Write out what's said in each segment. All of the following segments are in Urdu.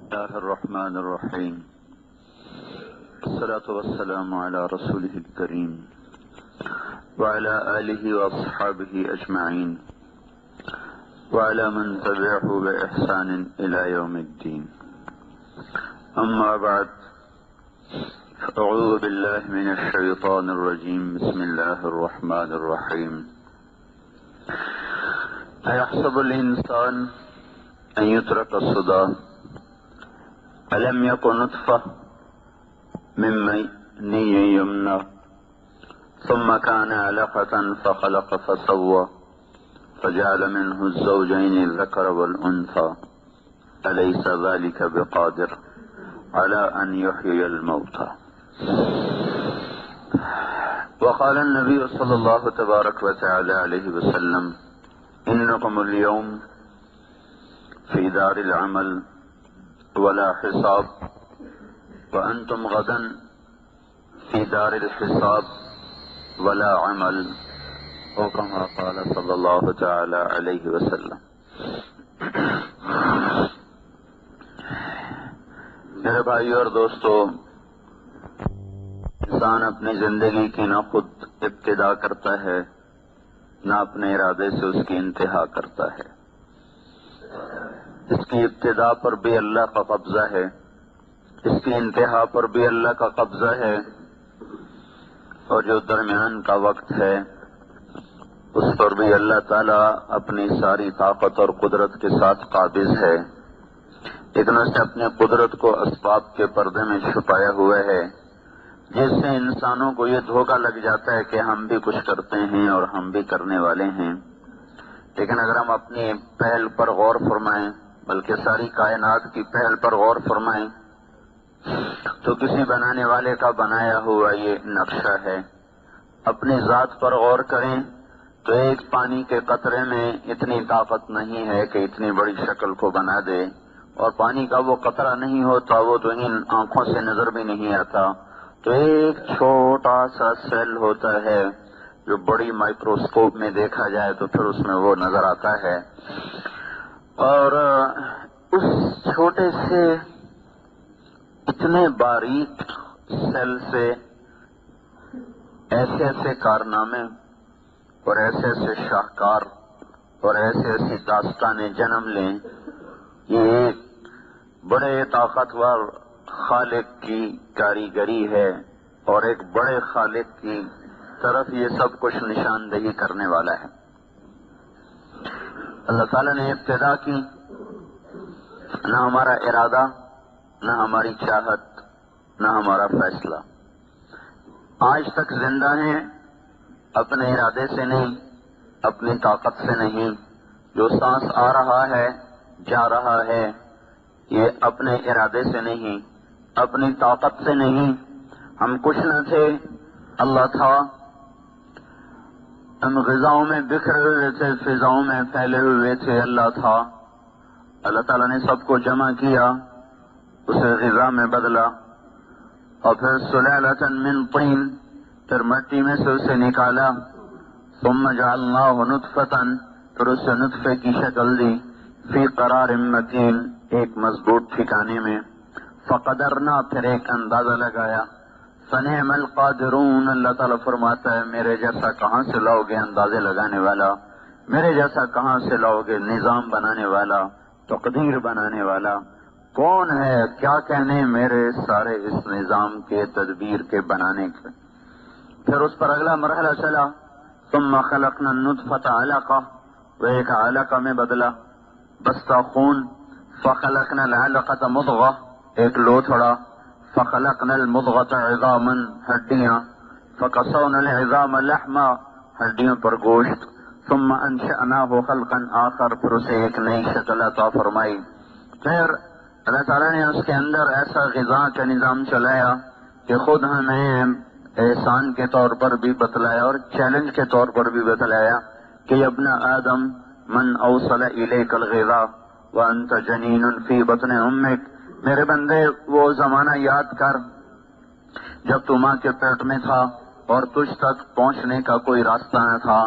الله الرحمن الرحيم. الصلاة والسلام على رسوله الكريم وعلى آله وأصحابه أجمعين وعلى من تبعه بإحسان إلى يوم الدين. أما بعد، أعوذ بالله من الشيطان الرجيم. بسم الله الرحمن الرحيم. أيحسب الإنسان أن يترك الصدى ألم يكن نطفة من مني يمنى ثم كان علقة فخلق فسوى فجعل منه الزوجين الذكر والأنثى أليس ذلك بقادر على أن يحيي الموتى. وقال النبي صلى الله تبارك وتعالى عليه وسلم: إنكم اليوم في دار العمل ولا حساب وأنتم غدا في دار الحساب ولا عمل، وكما قال صلی اللہ تعالی علیہ وسلم. میرے بھائی اور دوستو، انسان اپنی زندگی کی نہ خود ابتدا کرتا ہے نہ اپنے ارادے سے اس کی انتہا کرتا ہے. اس کی ابتدا پر بھی اللہ کا قبضہ ہے، اس کی انتہا پر بھی اللہ کا قبضہ ہے، اور جو درمیان کا وقت ہے اس پر بھی اللہ تعالیٰ اپنی ساری طاقت اور قدرت کے ساتھ قابض ہے، لیکن اس نے اپنی قدرت کو اسباب کے پردے میں چھپایا ہوا ہے، جس سے انسانوں کو یہ دھوکہ لگ جاتا ہے کہ ہم بھی کچھ کرتے ہیں اور ہم بھی کرنے والے ہیں. لیکن اگر ہم اپنی پہل پر غور فرمائیں، بلکہ ساری کائنات کی پہل پر غور فرمائیں، تو کسی بنانے والے کا بنایا ہوا یہ نقشہ ہے. اپنی ذات پر غور کریں تو ایک پانی کے قطرے میں اتنی طاقت نہیں ہے کہ اتنی بڑی شکل کو بنا دے، اور پانی کا وہ قطرہ نہیں ہوتا، وہ تو ان آنکھوں سے نظر بھی نہیں آتا. تو ایک چھوٹا سا سیل ہوتا ہے جو بڑی مائکروسکوپ میں دیکھا جائے تو پھر اس میں وہ نظر آتا ہے، اور اس چھوٹے سے اتنے باریک سیل سے ایسے ایسے کارنامے اور ایسے ایسے شاہکار اور ایسے ایسی داستانیں جنم لیں. یہ ایک بڑے طاقتور خالق کی کاریگری ہے، اور ایک بڑے خالق کی طرف یہ سب کچھ نشاندہی کرنے والا ہے. اللہ تعالیٰ نے ابتدا کی، نہ ہمارا ارادہ، نہ ہماری چاہت، نہ ہمارا فیصلہ. آج تک زندہ ہیں اپنے ارادے سے نہیں، اپنی طاقت سے نہیں. جو سانس آ رہا ہے جا رہا ہے یہ اپنے ارادے سے نہیں، اپنی طاقت سے نہیں. ہم کچھ نہ تھے، اللہ تھا. ہم غذاؤں میں بکھرے ہوئے تھے، فضاؤں میں پھیلے ہوئے تھے، اللہ تھا. اللہ تعالیٰ نے سب کو جمع کیا، اسے غذا میں بدلا، اور پھر سلالۃ من طین، پھر مٹی میں سے اسے نکالا. ثم جعلناہ نطفۃ، پھر اسے نطفے کی شکل دی. فی قرار مکین، ایک مضبوط ٹھکانے میں. فقدرنا، پھر ایک اندازہ لگایا. فنعم القادرون، اللہ تعالیٰ فرماتا ہے میرے جیسا کہاں سے لاؤ گے اندازے لگانے والا، میرے جیسا کہاں سے لاؤ گے نظام بنانے والا، تقدیر بنانے والا. کون ہے کیا کہنے میرے سارے اس نظام کے تدبیر کے بنانے کے. پھر اس پر اگلا مرحلہ چلا. ثم خلقنا النطفة علقہ، وہ ایک علقہ میں بدلا، بستہ خون. فخلقنا العلقة مضغہ، ایک لوتھڑا. فخلقنا المضغة عظاما، ہڈیاں. فکسونا العظام لحما، ہڈیوں پر گوشت. ثم انشأناه خلقا آخر، پھر اسے ایک نئی شکل عطا فرمائی. پھر اللہ تعالیٰ نے اس کے اندر ایسا غذا کا نظام چلایا کہ خود ہمیں احسان کے طور پر بھی بتلایا اور چیلنج کے طور پر بھی بتلایا کہ ابن آدم من اوصل الیک الغذا وانت جنین فی بطن امک. میرے بندے وہ زمانہ یاد کر جب تو ماں کے پیٹ میں تھا اور تجھ تک پہنچنے کا کوئی راستہ نہ تھا.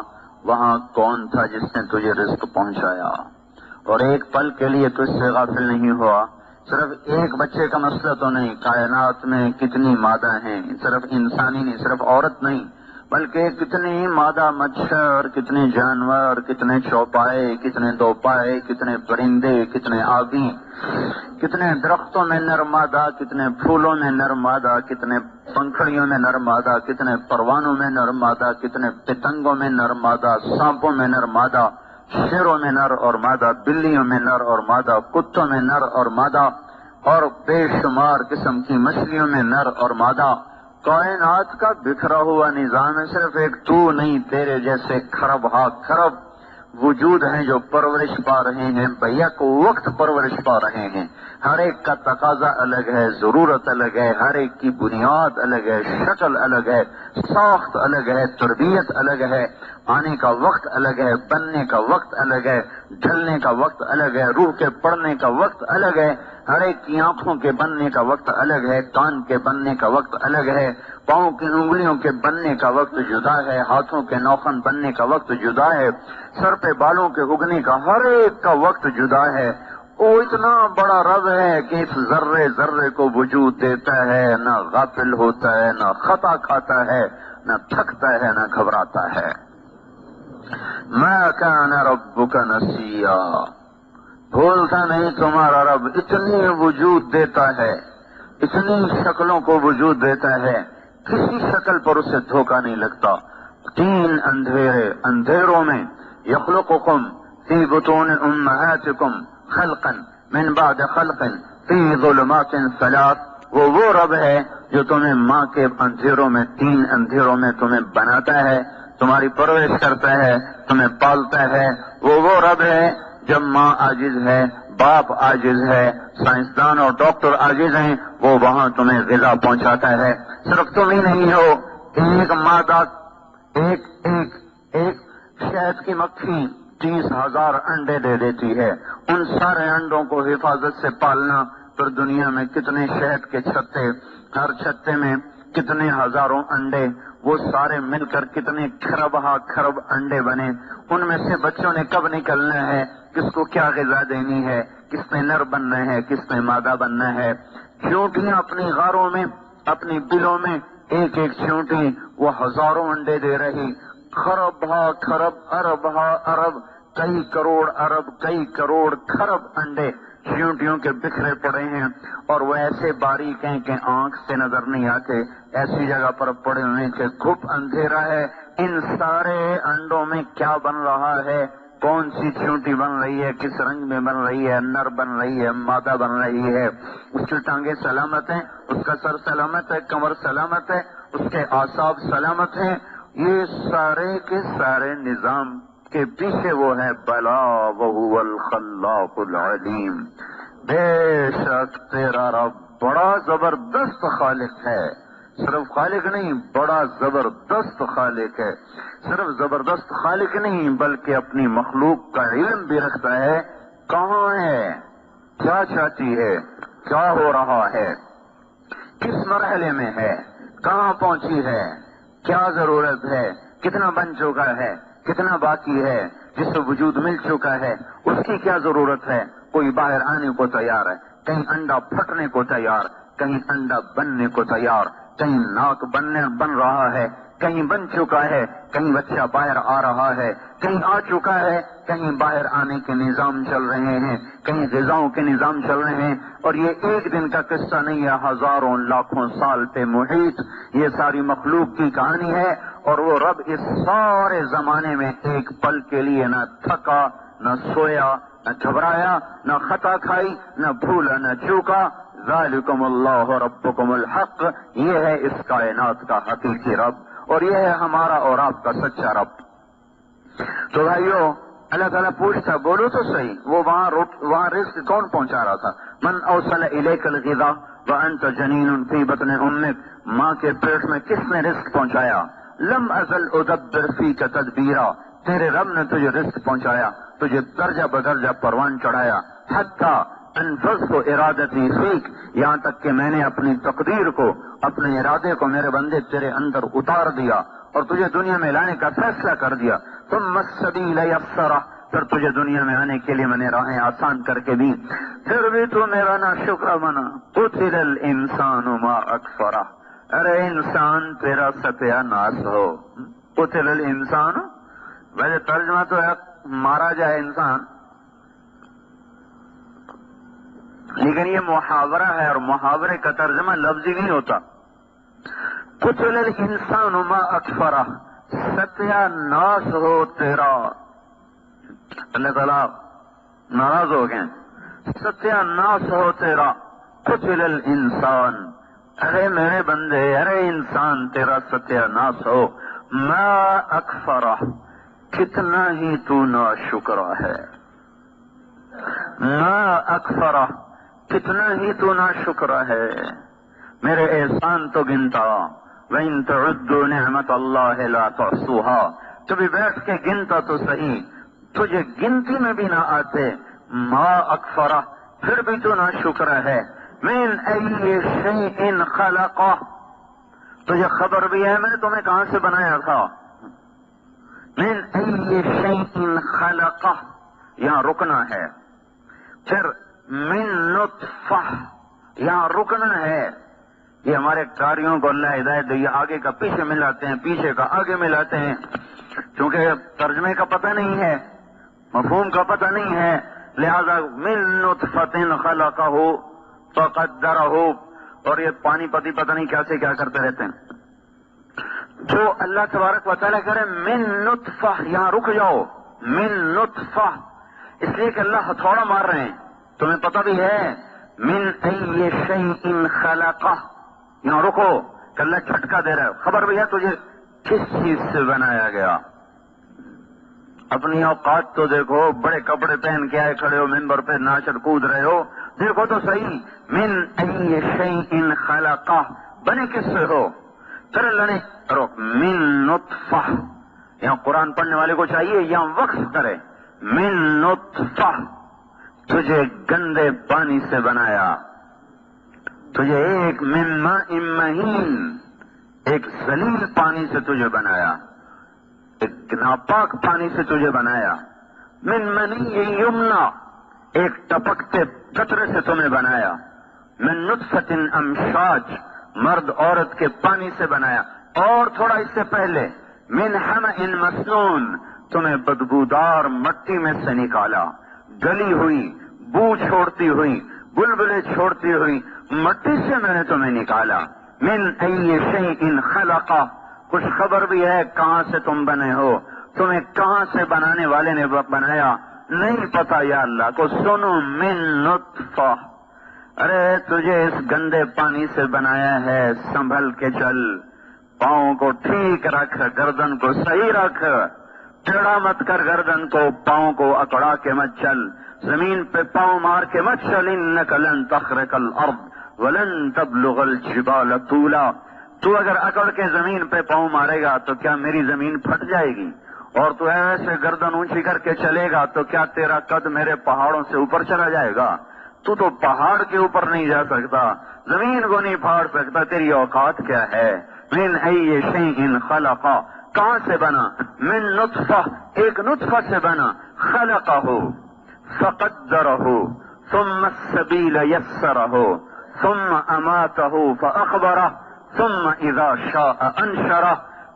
وہاں کون تھا جس نے تجھے رزق پہنچایا اور ایک پل کے لیے تجھ سے غافل نہیں ہوا. صرف ایک بچے کا مسئلہ تو نہیں، کائنات میں کتنی مادہ ہیں، صرف انسانی نہیں، صرف عورت نہیں، بلکہ کتنی مادہ مچھر، کتنے جانور، کتنے چوپائے، کتنے دوپائے، کتنے پرندے، کتنے آبی، کتنے درختوں میں نر مادہ، کتنے پھولوں میں نر مادہ، کتنے پنکھڑیوں میں نر مادہ، کتنے پروانوں میں نر مادہ، کتنے پتنگوں میں نر مادہ، سانپوں میں نر مادہ، شیروں میں نر اور مادہ، بلیوں میں نر اور مادہ، کتوں میں نر اور مادہ، اور بے شمار قسم کی مچھلیوں میں نر اور مادہ۔ کائنات کا بکھرا ہوا نظام ہے، صرف ایک تو نہیں، تیرے جیسے کھرب ہا کھرب وجود ہیں جو پرورش پا رہے ہیں، بیک وقت پرورش پا رہے ہیں۔ ہر ایک کا تقاضا الگ ہے، ضرورت الگ ہے، ہر ایک کی بنیاد الگ ہے، شکل الگ ہے، ساخت الگ ہے، تربیت الگ ہے، آنے کا وقت الگ ہے، بننے کا وقت الگ ہے، ڈھلنے کا وقت الگ ہے، روح کے پڑنے کا وقت الگ ہے، ہر ایک کی آنکھوں کے بننے کا وقت الگ ہے، کان کے بننے کا وقت الگ ہے، پاؤں کی انگلیوں کے بننے کا وقت جدا ہے، ہاتھوں کے نوخن بننے کا وقت جدا ہے، سر پہ بالوں کے اگنے کا ہر ایک کا وقت جدا ہے۔ وہ اتنا بڑا رب ہے کہ اس ذرے ذرے کو وجود دیتا ہے، نہ غافل ہوتا ہے، نہ خطا کھاتا ہے، نہ تھکتا ہے، نہ گھبراتا ہے۔ ما کان ربک نسیا، بھولتا نہیں تمہارا رب، اتنی وجود دیتا ہے، اتنی شکلوں کو وجود دیتا ہے، کسی شکل پر اسے دھوکہ نہیں لگتا۔ تین اندھیروں میں یخلقکم فی بطون امہاتکم خلقا من بعد خلق فی ظلمات ثلاث، وہ رب ہے جو تمہیں ماں کے اندھیروں میں، تین اندھیروں میں تمہیں بناتا ہے، تمہاری پرورش کرتا ہے، تمہیں پالتا ہے۔ وہ رب ہے جب ماں عاجز ہے، باپ عاجز ہے، سائنسدان اور ڈاکٹر عاجز ہیں، وہ وہاں تمہیں غذا پہنچاتا ہے۔ صرف تم ہی نہیں ہو، ایک مادہ، ایک شہد کی مکھی 30,000 انڈے دے دیتی ہے۔ ان سارے انڈوں کو حفاظت سے پالنا، پھر دنیا میں کتنے شہد کے چھتے، ہر چھتے میں کتنے ہزاروں انڈے، وہ سارے مل کر کتنے کھرب انڈے بنے، ان میں سے بچوں نے کب نکلنا ہے، کس کو کیا غذا دینی ہے، کس میں نر بننا ہے، کس میں مادہ بننا ہے۔ چیونٹیاں اپنی غاروں میں، اپنی بلوں میں، ایک ایک چیونٹی وہ ہزاروں انڈے دے رہی، خرب ارب، کئی کروڑ کھرب انڈے چیونٹیوں کے بکھرے پڑے ہیں، اور وہ ایسے باریک ہیں کہ آنکھ سے نظر نہیں آتے، ایسی جگہ پر پڑے ہوئے کہ گھپ اندھیرا ہے۔ ان سارے انڈوں میں کیا بن رہا ہے، کون سی چیونٹی بن رہی ہے، کس رنگ میں بن رہی ہے، نر بن رہی ہے، مادہ بن رہی ہے، اس کی ٹانگیں سلامت ہیں، اس کا سر سلامت ہے، کمر سلامت ہے، اس کے اعصاب سلامت ہیں۔ یہ سارے کے سارے نظام کے پیچھے وہ ہے بلا وہو الخلاق العلیم، بے شک تیرا رب بڑا زبردست خالق ہے، صرف خالق نہیں، بڑا زبردست خالق ہے، صرف زبردست خالق نہیں بلکہ اپنی مخلوق کا علم بھی رکھتا ہے، کہاں ہے، کیا چاہتی ہے، کیا ہو رہا ہے، کس مرحلے میں ہے، کہاں پہنچی ہے، کیا ضرورت ہے، کتنا بن چکا ہے، کتنا باقی ہے، جس کو وجود مل چکا ہے اس کی کیا ضرورت ہے۔ کوئی باہر آنے کو تیار ہے، کہیں انڈا پھٹنے کو تیار، کہیں انڈا بننے کو تیار، کہیں ناک بن رہا ہے، کہیں بن چکا ہے، کہیں بچہ باہر آ رہا ہے، کہیں آ چکا ہے، کہیں باہر آنے کے نظام چل رہے ہیں، کہیں غذاؤں کے نظام چل رہے ہیں، اور یہ ایک دن کا قصہ نہیں ہے، ہزاروں لاکھوں سال پہ محیط یہ ساری مخلوق کی کہانی ہے۔ اور وہ رب اس سارے زمانے میں ایک پل کے لیے نہ تھکا، نہ سویا، نہ گھبرایا، نہ خطا کھائی، نہ بھولا، نہ چوکا۔ ذالکم اللہ ربکم الحق، یہ ہے اس کائنات کا حقیقی رب، اور یہ ہے ہمارا اور آپ کا سچا رب۔ تو بھائیو، اللہ تعالیٰ پوچھتا، بولو تو صحیح، وہ وہاں رزق کون پہنچا رہا تھا؟ من اوصل الیک الغذاء وانت جنین فی بطن امک، ماں کے پیٹ میں کس نے رزق پہنچایا؟ لم ازل ادبر فیک تدبیرا، تیرے رب نے تجھے رزق پہنچایا، تجھے درجہ بدرجہ پروان چڑھایا، حتی انفذت ارادتی فیک، یہاں تک کہ میں نے اپنی تقدیر کو، اپنے ارادے کو میرے بندے تیرے اندر اتار دیا اور تجھے دنیا میں لانے کا فیصلہ کر دیا۔ ثم السبیل یسرہ، پھر تجھے دنیا میں آنے کے لیے میں نے راہیں آسان کر کے دی، پھر بھی تو میرا نا شکر بنا۔ قتل الانسان ما اکفرہ، ارے انسان تیرا ستیہ ناس ہو۔ قتل الانسان، ویسے ترجمہ تو ہے مارا جائے انسان، لیکن یہ محاورہ ہے اور محاورے کا ترجمہ لفظی نہیں ہوتا۔ قتل الانسان ما اکفرہ، ستیہ ناس ہو تیرا۔ اللہ تعالیٰ ناراض ہو گئے، ستیہ ناس ہو تیرا۔ قتل الانسان، ارے میرے بندے، ارے انسان تیرا ستیہ ناس ہو۔ ما اکفرہ، کتنا ہی تو ناشکرا ہے۔ ما اکفرہ، کتنا ہی تو ناشکرا ہے۔ میرے احسان تو گنتا، وَإِن تَعُدُّوا نِعْمَةَ اللَّهِ لَا تُحْصُوهَا، کبھی بیٹھ کے گنتا تو صحیح، تجھے گنتی میں بھی نہ آتے۔ ما اکفرہ، پھر بھی تو ناشکرا ہے۔ من ای شیء خلقہ، تجھے خبر بھی ہے میں نے تمہیں کہاں سے بنایا تھا۔ من ای شیء خلقہ، یہاں رکنا ہے۔ پھر من نطفہ، یہاں رکنا ہے۔ یہ ہمارے قاریوں کو اللہ ہدایت دے، یہ آگے کا پیچھے ملاتے ہیں، پیچھے کا آگے ملاتے ہیں، کیونکہ ترجمے کا پتہ نہیں ہے، مفہوم کا پتہ نہیں ہے، لہذا من نطفۃ خلقہ فقدرہ، اور یہ پانی پتی پتہ نہیں کیسے کیا کرتے رہتے ہیں۔ جو اللہ تبارک و تعالیٰ کرے من نطفہ، یہاں رک جاؤ۔ من نطفہ، اس لیے کہ اللہ ہتھوڑا مار رہے ہیں، تمہیں پتہ بھی ہے۔ من ای شیء خلقہ، یہاں رکو کہ اللہ جھٹکا دے رہا ہے، خبر بھی ہے تجھے کس چیز سے بنایا گیا۔ اپنی اوقات تو دیکھو، بڑے کپڑے پہن کے آئے کھڑے ہو ممبر پہ، ناچر کود رہے ہو، دیکھو تو صحیح۔ من ای شیء خلقہ، بنے کس سے ہو؟ پھر اللہ نے روک، من نطفہ، یہاں قرآن پڑھنے والے کو چاہیے یہاں وقف کرے۔ من نطفہ، تجھے گندے پانی سے بنایا، تجھے ایک من ماء مہین، ایک ذلیل پانی سے تجھے بنایا، ایک ناپاک پانی سے تجھے بنایا۔ من منی یمنا، ایک ٹپکتے قطرے سے تمہیں بنایا۔ من نطفۃ امشاج، مرد عورت کے پانی سے بنایا۔ اور تھوڑا اس سے پہلے من حمأ مسنون، تمہیں بدبودار مٹی میں سے نکالا، گلی ہوئی، بو چھوڑتی ہوئی، بلبلے چھوڑتی ہوئی مٹی سے میں نے تمہیں نکالا۔ من ای شیء خلقہ، کچھ خبر بھی ہے کہاں سے تم بنے ہو، تمہیں کہاں سے بنانے والے نے بنایا نہیں پتا یا اللہ کو۔ سنو، من نطفہ، ارے تجھے اس گندے پانی سے بنایا ہے، سنبھل کے چل، پاؤں کو ٹھیک رکھ، گردن کو صحیح رکھ، ٹیڑھا مت کر گردن کو، پاؤں کو اکڑا کے مت چل، زمین پہ پاؤں مار کے مت چل۔ انک لن تخرق الارض ولن تبلغ الجبال طولا، تو اگر اکڑ کے زمین پہ پاؤں مارے گا تو کیا میری زمین پھٹ جائے گی؟ اور تو ایسے گردن اونچی کر کے چلے گا تو کیا تیرا قد میرے پہاڑوں سے اوپر چلا جائے گا؟ تو پہاڑ کے اوپر نہیں جا سکتا، زمین کو نہیں پھاڑ سکتا، تیری اوقات کیا ہے؟ من ای شیء خلقہ، کہاں سے بنا؟ من نطفہ، ایک نطفہ سے بنا، خلقہ فقدرہ ثم السبیل یسرہ ثم اماتہ فاخبرہ ثم اذا شاء انشرہ۔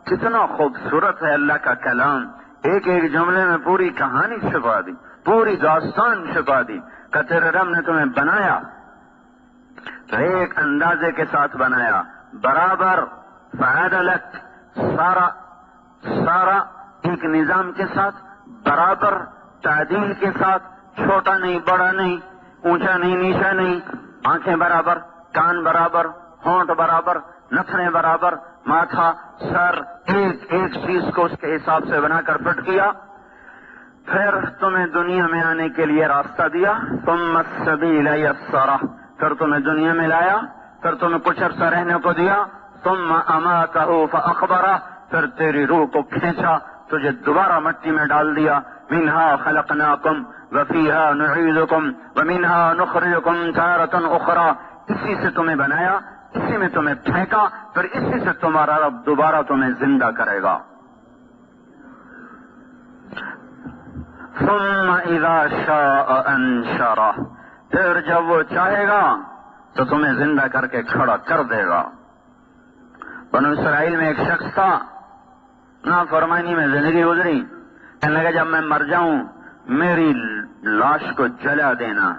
کتنا خوبصورت ہے اللہ کا کلام، ایک ایک جملے میں پوری کہانی چھپا دی، پوری داستان چھپا دی کہ تیرے رب نے تمہیں بنایا تو ایک اندازے کے ساتھ بنایا، برابر، فعدلت، سارا ایک نظام کے ساتھ، برابر تعدیل کے ساتھ، چھوٹا نہیں بڑا نہیں، اونچا نہیں نیچا نہیں، آنکھیں برابر، کان برابر، ہونٹ برابر، نتنے برابر، ماتھا، سر، ایک ایک چیز کو اس کے حساب سے بنا کر فٹ کیا۔ پھر تمہیں دنیا میں آنے کے لیے راستہ دیا، ثم السبیل یسرہ، پھر تمہیں دنیا میں لایا، پھر تمہیں کچھ عرصہ رہنے کو دیا، ثم اماتہ فاخبرہ، پھر تیری روح کو کھینچا، تجھے دوبارہ مٹی میں ڈال دیا۔ منہا خلقناکم وفیہا نعیدکم ومنہا نخرجکم تارۃ اخری، اسی سے تمہیں بنایا، اسی میں تمہیں پھینکا، پھر اسی سے تمہارا رب دوبارہ تمہیں زندہ کرے گا۔ ثم اذا شاء انشرہ، پھر جب وہ چاہے گا تو تمہیں زندہ کر کے کھڑا کر دے گا۔ بنو اسرائیل میں ایک شخص تھا، نافرمانی میں زندگی گزری، کہنے لگا جب میں مر جاؤں میری لاش کو جلا دینا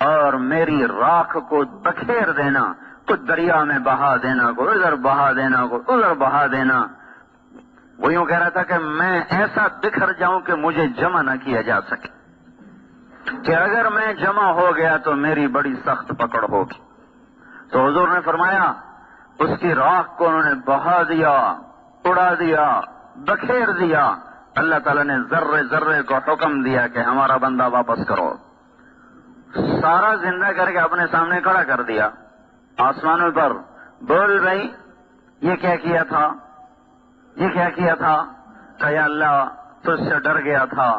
اور میری راکھ کو بکھیر دینا، کچھ دریا میں بہا دینا، کو ادھر بہا دینا، کو ادھر بہا دینا۔ وہ یوں کہہ رہا تھا کہ میں ایسا بکھر جاؤں کہ مجھے جمع نہ کیا جا سکے، کہ اگر میں جمع ہو گیا تو میری بڑی سخت پکڑ ہوگی۔ تو حضور نے فرمایا اس کی راکھ کو انہوں نے بہا دیا، اڑا دیا، بکھیر دیا۔ اللہ تعالیٰ نے ذرے ذرے کو حکم دیا کہ ہمارا بندہ واپس کرو، سارا زندہ کر کے اپنے سامنے کھڑا کر دیا آسمانوں پر۔ بول بھائی یہ کیا کیا تھا، یہ کیا کیا تھا؟ کہ یا اللہ تجھ سے ڈر گیا تھا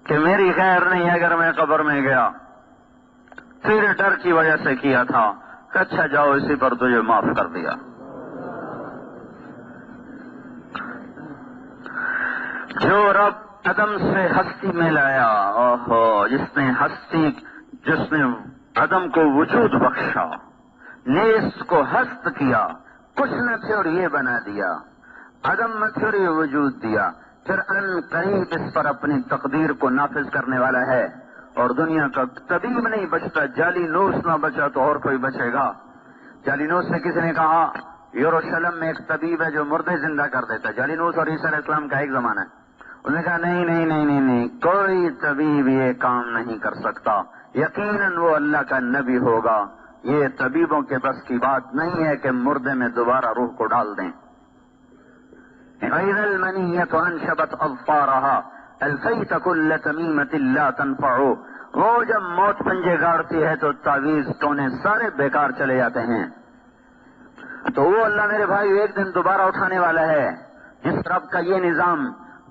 کہ میری خیر نہیں اگر میں قبر میں گیا، تیرے ڈر کی وجہ سے کیا تھا۔ کہ اچھا جاؤ اسی پر تجھے معاف کر دیا۔ جو رب عدم سے ہستی میں لایا، اوہو، جس نے عدم کو وجود بخشا، نیست کو ہست کیا، کچھ نہ تھے اور یہ بنا دیا، عدم میں تھے اور یہ وجود دیا، پھر ان قریب اس پر اپنی تقدیر کو نافذ کرنے والا ہے۔ اور دنیا کا طبیب نہیں بچتا، جعلی نوس نہ بچا تو اور کوئی بچے گا؟ جعلی نوس سے کسی نے کہا یروشلم میں ایک طبیب ہے جو مردے زندہ کر دیتا ہے۔ جعلی نوس اور عیسیٰ علیہ السلام کا ایک زمانہ ہے۔ انہوں نے کہا نہیں، کوئی طبیب یہ کام نہیں کر سکتا، یقیناً وہ اللہ کا نبی ہوگا، یہ طبیبوں کے بس کی بات نہیں ہے کہ مردے میں دوبارہ روح کو ڈال دیں۔ غیر المنیۃ انشبت اظفارها الفیت کل تمیمۃ لا تنفع، وہ جب موت پنجے گاڑتی ہے تو تعویذ ٹونے سارے بیکار چلے جاتے ہیں۔ تو وہ اللہ میرے بھائی ایک دن دوبارہ اٹھانے والا ہے، جس رب کا یہ نظام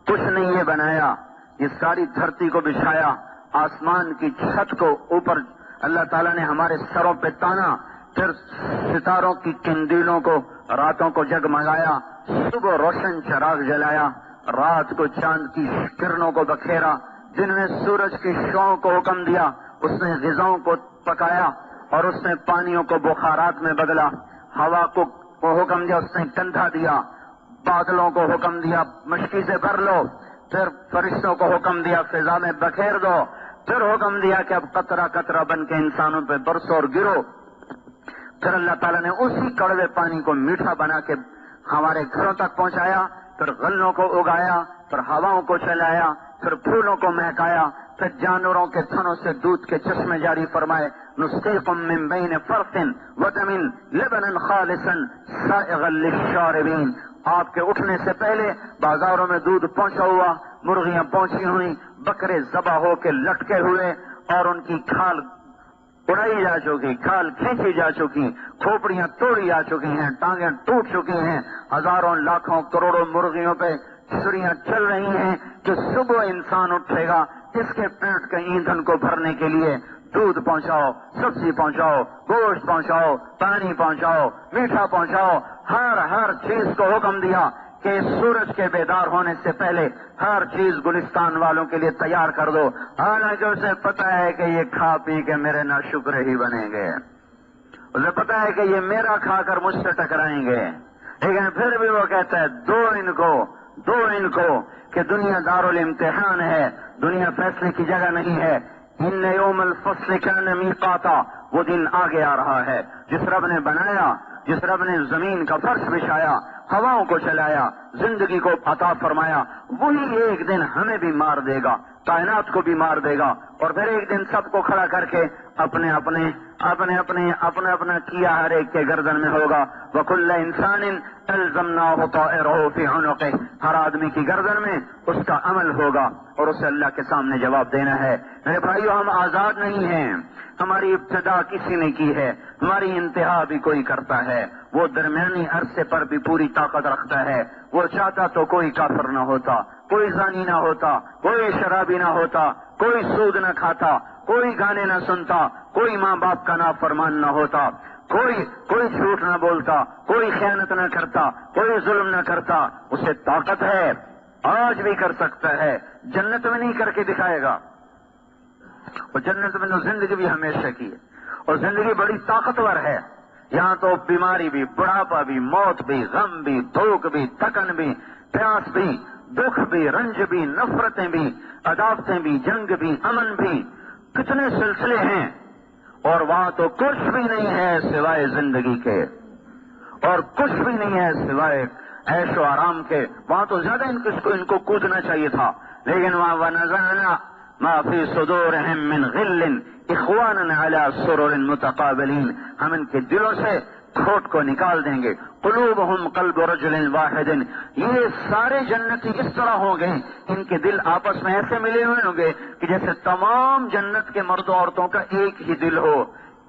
کچھ نہیں یہ بنایا، یہ ساری دھرتی کو بچھایا، آسمان کی چھت کو اوپر اللہ تعالیٰ نے ہمارے سروں پہ تانا، پھر ستاروں کی کندیلوں کو راتوں کو جگمگایا، صبح روشن چراغ جلایا، رات کو چاند کی کرنوں کو بکھیرا، دن میں سورج کی شعاؤں کو حکم دیا، اس نے غذاؤں کو پکایا اور اس نے پانیوں کو بخارات میں بدلا، ہوا کو حکم دیا، اس نے کندھا دیا، بادلوں کو حکم دیا مشکی سے بھر لو، پھر فرشتوں کو حکم دیا فضا میں بکھیر دو، پھر حکم دیا کہ اب قطرہ قطرہ بن کے انسانوں پہ برسو اور گرو۔ پھر اللہ تعالیٰ نے اسی کڑوے پانی کو میٹھا بنا کے ہمارے گھروں تک پہنچایا، پھر غلوں کو اگایا، پھر ہواؤں کو چلایا، پھر پھولوں کو مہکایا، پھر جانوروں کے تھنوں سے دودھ کے چشمے جاری فرمائے، نسقیکم من بین فرث ودم لبنا خالصا سائغا للشاربین۔ آپ کے اٹھنے سے پہلے بازاروں میں دودھ پہنچا ہوا، مرغیاں پہنچی ہوئی، بکرے ذبح ہو کے لٹکے ہوئے اور ان کی کھال اڑائی جا چکی، کھال کھینچی جا چکی، کھوپڑیاں توڑی جا چکی ہیں، ٹانگیں ٹوٹ چکی ہیں، ہزاروں لاکھوں کروڑوں مرغیوں پہ چھریاں چل رہی ہیں کہ صبح انسان اٹھے گا اس کے پیٹ کے ایندھن کو بھرنے کے لیے دودھ پہنچاؤ، سبزی پہنچاؤ، گوشت پہنچاؤ، پانی پہنچاؤ، میٹھا پہنچاؤ، ہر چیز کو حکم دیا کہ سورج کے بیدار ہونے سے پہلے ہر چیز گلستان والوں کے لیے تیار کر دو، حالانکہ اسے پتا ہے کہ یہ کھا پی کے میرے ناشکرے ہی بنیں گے، اسے پتا ہے کہ یہ میرا کھا کر مجھ سے ٹکرائیں گے، لیکن پھر بھی وہ کہتا ہے دو ان کو کہ دنیا دارالامتحان ہے، دنیا فیصلے کی جگہ نہیں ہے۔ ان یوم الفصل کان میقاتا، وہ دن آگے آ رہا ہے جس رب نے بنایا، جس رب نے زمین کا فرش بچھایا، ہواؤں کو چلایا، زندگی کو عطا فرمایا، وہی ایک دن ہمیں بھی مار دے گا، کائنات کو بھی مار دے گا، اور پھر ایک دن سب کو کھڑا کر کے اپنے اپنا کیا ہر ایک کے گردن میں ہوگا۔ وَكُلَّ إِنسَانٍ أَلْزَمْنَاهُ طَائِرَهُ فِي عُنُقِهِ، ہر آدمی کی گردن میں اس کا عمل ہوگا اور اسے اللہ کے سامنے جواب دینا ہے۔ میرے بھائیو، ہم آزاد نہیں ہیں، ہماری ابتدا کسی نے کی ہے، ہماری انتہا بھی کوئی کرتا ہے، وہ درمیانی عرصے پر بھی پوری طاقت رکھتا ہے، وہ چاہتا تو کوئی کافر نہ ہوتا، کوئی زانی نہ ہوتا، کوئی شرابی نہ ہوتا، کوئی سود نہ کھاتا، کوئی گانے نہ سنتا، کوئی ماں باپ کا نافرمان نہ ہوتا، کوئی جھوٹ نہ بولتا، کوئی خیانت نہ کرتا، کوئی ظلم نہ کرتا۔ اسے طاقت ہے آج بھی کر سکتا ہے، جنت میں نہیں کر کے دکھائے گا. اور جنت میں تو زندگی بھی ہمیشہ کی ہے، اور زندگی بڑی طاقتور ہے. یہاں تو بیماری بھی، بڑھاپا بھی، موت بھی، غم بھی، بھوک بھی، تھکن بھی، پیاس بھی، دکھ بھی، رنج بھی، نفرتیں بھی، عداوتیں بھی، جنگ بھی، امن بھی، کتنے سلسلے ہیں. اور وہاں تو کچھ بھی نہیں ہے سوائے زندگی کے، اور کچھ بھی نہیں ہے سوائے عیش و آرام کے. وہاں تو زیادہ ان کو کودنا چاہیے تھا، لیکن وہاں وَنَزَعْنَا مَا فِي صُدُورِهِم مِّن غِلٍّ إِخْوَانًا عَلَىٰ سُرُرٍ مُتَقَابِلِينَ. ہم ان کے دلوں سے کھوٹ کو نکال دیں گے. قلوبہم قلب رجل واحد. یہ سارے جنتی اس طرح ہوں گے، ان کے دل آپس میں ایسے ملے ہوئے ہوں گے کہ جیسے تمام جنت کے مرد و عورتوں کا ایک ہی دل ہو.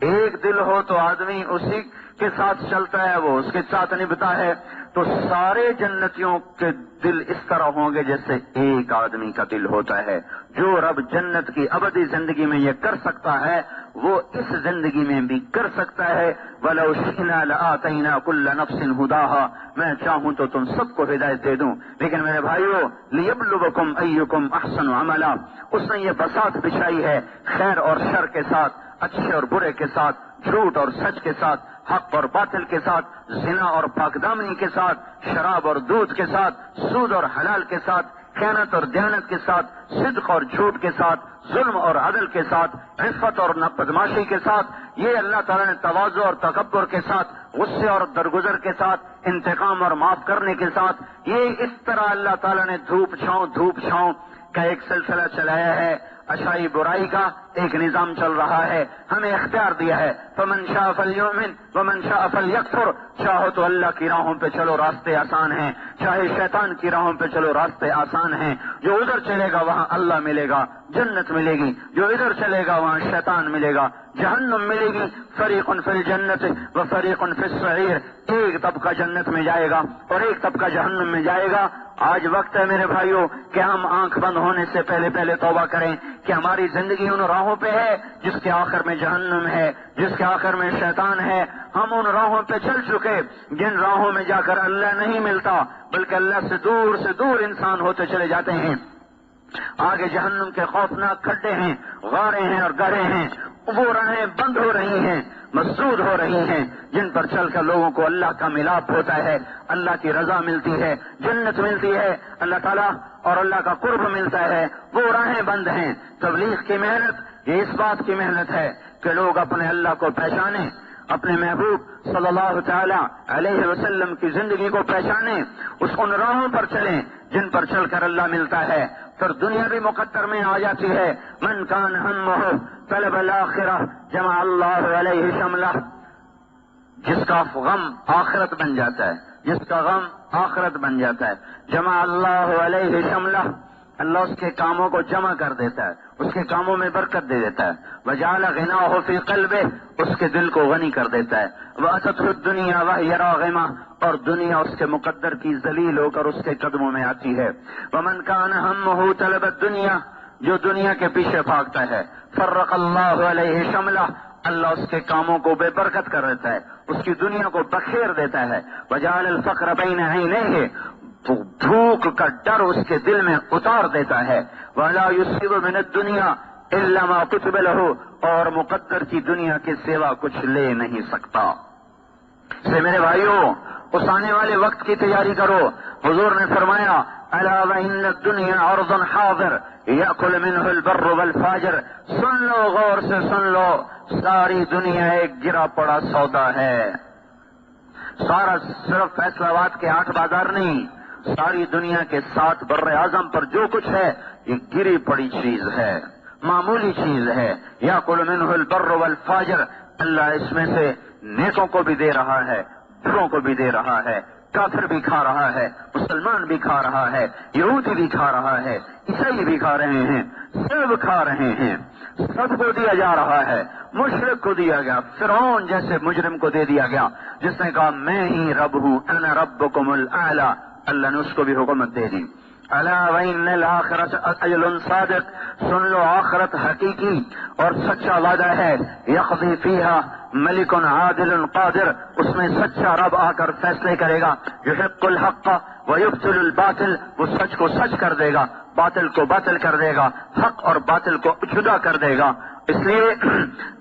ایک دل ہو تو آدمی اسی کے ساتھ چلتا ہے، وہ اس کے ساتھ نبھتا ہے. تو سارے جنتیوں کے دل اس طرح ہوں گے جیسے ایک آدمی کا دل ہوتا ہے. جو رب جنت کی ابدی زندگی میں یہ کر سکتا ہے وہ اس زندگی میں بھی کر سکتا ہے. وَلَوْ شِئْنَا لَآتَيْنَا كُلَّ نَفْسٍ هُدَاهَا. میں چاہوں تو تم سب کو ہدایت دے دوں، لیکن میرے بھائیو لِيَبْلُوَكُمْ أَيُّكُمْ أَحْسَنُ عَمَلًا. اس نے یہ بساط بچھائی ہے خیر اور شر کے ساتھ، اچھے اور برے کے ساتھ، جھوٹ اور سچ کے ساتھ، حق اور باطل کے ساتھ، زنا اور پاکدامنی کے ساتھ، شراب اور دودھ کے ساتھ، سود اور حلال کے ساتھ، خیانت اور دیانت کے ساتھ، صدق اور جھوٹ کے ساتھ، ظلم اور عدل کے ساتھ، عفت اور بدماشی کے ساتھ. یہ اللہ تعالیٰ نے تواضع اور تکبر کے ساتھ، غصے اور درگزر کے ساتھ، انتقام اور معاف کرنے کے ساتھ، یہ اس طرح اللہ تعالیٰ نے دھوپ چھاؤں کا ایک سلسلہ چلایا ہے. اچھائی برائی کا ایک نظام چل رہا ہے، ہمیں اختیار دیا ہے. فمن شاء فلیؤمن ومن شاء فلیکفر. چاہو تو اللہ کی راہوں پہ چلو، راستے آسان ہیں، چاہے شیطان کی راہوں پہ چلو، راستے آسان ہیں. جو ادھر چلے گا وہاں اللہ ملے گا، جنت ملے گی. جو ادھر چلے گا وہاں شیطان ملے گا، جہنم ملے گی. فریق فی الجنت و فریق فی السعیر. ایک طبقہ جنت میں جائے گا اور ایک طبقہ جہنم میں جائے گا. آج وقت ہے میرے بھائیوں کہ ہم آنکھ بند ہونے سے پہلے توبہ کریں کہ ہماری زندگی ان راہوں پہ ہے جس کے آخر میں جہنم ہے، جس کے آخر میں شیطان ہے. ہم ان راہوں پہ چل چکے جن راہوں میں جا کر اللہ نہیں ملتا، بلکہ اللہ سے دور انسان ہوتے چلے جاتے ہیں. آگے جہنم کے خوفناک کھڈے ہیں، غاریں ہیں اور گڑھے ہیں. وہ راہیں بند ہو رہی ہیں، مسدود ہو رہی ہیں، جن پر چل کر لوگوں کو اللہ کا ملاپ ہوتا ہے، اللہ کی رضا ملتی ہے، جنت ملتی ہے، اللہ تعالیٰ اور اللہ کا قرب ملتا ہے. وہ راہیں بند ہیں. تبلیغ کی محنت یہ اس بات کی محنت ہے کہ لوگ اپنے اللہ کو پہچانیں، اپنے محبوب صلی اللہ تعالی علیہ وسلم کی زندگی کو پہچانیں، ان راہوں پر چلیں جن پر چل کر اللہ ملتا ہے. پھر دنیا بھی مقدر میں آ جاتی ہے. من کان ہمہ طلب الآخرہ جمع اللہ علیہ شملہ. جس کا غم آخرت بن جاتا ہے، جس کا غم آخرت بن جاتا ہے، جمع اللہ علیہ شملہ. اللہ اس کے کاموں کو جمع کر دیتا ہے، اس کے کاموں میں برکت دے دیتا ہے. وجعل غناہ فی قلبہ. اس کے دل کو غنی کر دیتا ہے. واتته الدنیا وہی راغمہ. اور دنیا اس کے مقدر کی ذلیل ہو کر اس کے قدموں میں آتی ہے. ومن کان ہمہ طلب الدنیا. جو دنیا کے پیچھے بھاگتا ہے، فرق اللہ علیہ شملہ. اللہ اس کے کاموں کو بے برکت کر دیتا ہے، اس کی دنیا کو بکھیر دیتا ہے. وجعل الفقر بین عینیہ. بھوک کا ڈر اس کے دل میں اتار دیتا ہے. ولا یصیب من الدنیا الا ما كتب له. اور مقدر کی دنیا کے سوا کچھ لے نہیں سکتا. سے میرے بھائیوں اس آنے والے وقت کی تیاری کرو. حضور نے فرمایا الا وان الدنیا عرض حاضر یاکل منه البر والفاجر. سن لو، غور سے سن لو، ساری دنیا ایک گرا پڑا سودا ہے. سارا صرف فیصلہ آباد کے 8 بازار نہیں، ساری دنیا کے 7 بر اعظم پر جو کچھ ہے یہ گری پڑی چیز ہے، معمولی چیز ہے. یاکل منه البر والفاجر. اللہ اس میں سے نیکوں کو بھی دے رہا ہے، بروں کو بھی دے رہا ہے. کافر بھی کھا رہا ہے، مسلمان بھی کھا رہا ہے، یہودی بھی کھا رہا ہے، عیسائی بھی کھا رہے ہیں، سب کھا رہے ہیں. سب کو دیا جا رہا ہے. مشرک کو دیا گیا، فرعون جیسے مجرم کو دے دیا گیا جس نے کہا میں ہی رب ہوں، انا ربکم الاعلی. اللہ نے اس کو بھی حکومت دے دی. الا وان الاخرۃ اجل صادق. سن لو آخرت حقیقی اور سچا وعدہ ہے. یقضی فیہا ملک عادل قادر، اس میں سچا رب آ کر فیصلے کرے گا. یحق الحق ویبطل الباطل، وہ سچ کو سچ کر دے گا، باطل کو باطل کر دے گا، حق اور باطل کو جدا کر دے گا. اس لیے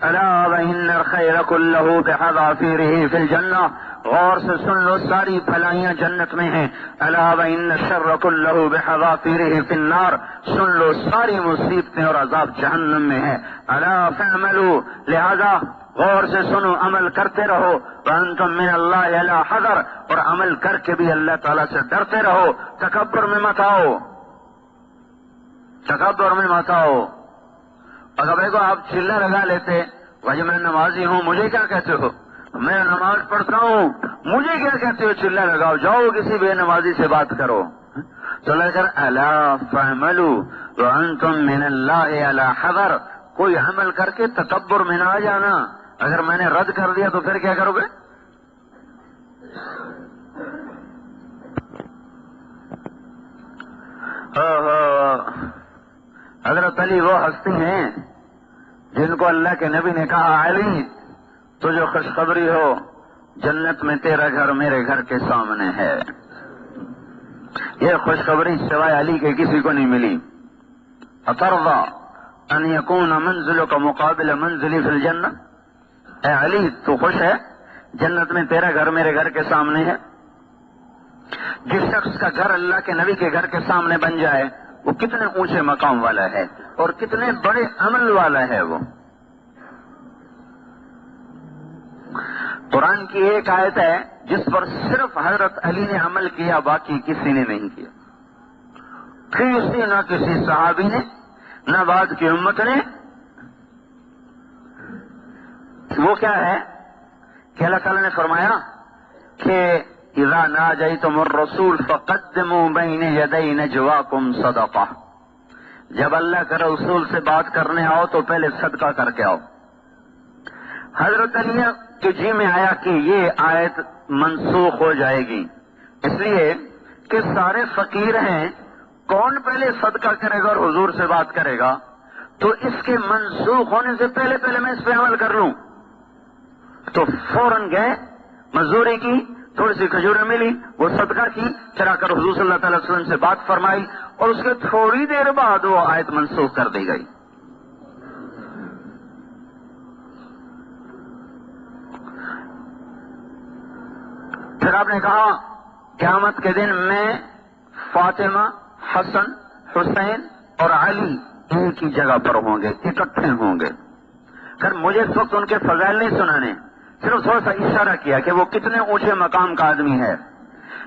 الا وان الخیر کلہ بحذافیرہ فی الجنہ، غور سے سن لو ساری بھلائیاں جنت میں ہیں. الا وان الشر کلہ بحذافیرہ فی النار، سن لو ساری مصیبتیں اور عذاب جہنم میں ہے. الا فاعملوا، لہذا غور سے سنو، عمل کرتے رہو. وانتم من اللہ علی حذر، اور عمل کر کے بھی اللہ تعالیٰ سے ڈرتے رہو. تکبر میں مت آؤ، تکبر میں مت آؤ. اگر بھائی کو آپ چلہ لگا لیتے، بھائی میں نمازی ہوں مجھے کیا کہتے ہو، میں نماز پڑھتا ہوں مجھے کیا کہتے ہو، چلہ لگاؤ، جاؤ کسی بے نمازی سے بات کرو. تو لگ کر الا فاعملوا وانتم من اللہ علی حذر، کوئی عمل کر کے تکبر میں نہ آ جانا. اگر میں نے رد کر دیا تو پھر کیا کرو گے؟ حضرت علی وہ ہستی ہیں جن کو اللہ کے نبی نے کہا علی تجھے خوشخبری ہو، جنت میں تیرا گھر میرے گھر کے سامنے ہے. یہ خوشخبری سوائے علی کے کسی کو نہیں ملی. اترضى ان يكون منزلك مقابل منزلي في الجنہ، اے علی تو خوش ہے جنت میں تیرا گھر میرے گھر کے سامنے ہے؟ جس شخص کا گھر اللہ کے نبی کے گھر کے سامنے بن جائے وہ کتنے اونچے مقام والا ہے اور کتنے بڑے عمل والا ہے. وہ قرآن کی ایک آیت ہے جس پر صرف حضرت علی نے عمل کیا، باقی کسی نے نہیں کیا. نہ کسی صحابی نے، نہ بعد کی امت نے. وہ کیا ہے کہ اللہ تعالیٰ نے فرمایا کہ اذا ناجیتم الرسول فقدموا بین یدی نجواکم صدقہ، جب اللہ کے رسول سے بات کرنے آؤ تو پہلے صدقہ کر کے آؤ. حضرت علی کے جی میں آیا کہ یہ آیت منسوخ ہو جائے گی، اس لیے کہ سارے فقیر ہیں، کون پہلے صدقہ کرے گا اور حضور سے بات کرے گا؟ تو اس کے منسوخ ہونے سے پہلے میں اس پہ عمل کر لوں. تو فوراً گئے، مزدوری کی، تھوڑی سی کھجوریں ملی، وہ صدقہ کی، پھر آ کر حضور صلی اللہ تعالی وسلم سے بات فرمائی، اور اس کے تھوڑی دیر بعد وہ آیت منسوخ کر دی گئی. پھر آپ نے کہا قیامت کے دن میں فاطمہ، حسن، حسین اور علی ایک ہی جگہ پر ہوں گے، اکٹھے ہوں گے. پھر مجھے اس وقت ان کے فضائل نہیں سنانے، صرف تھوڑا سا اشارہ کیا کہ وہ کتنے اونچے مقام کا آدمی ہے.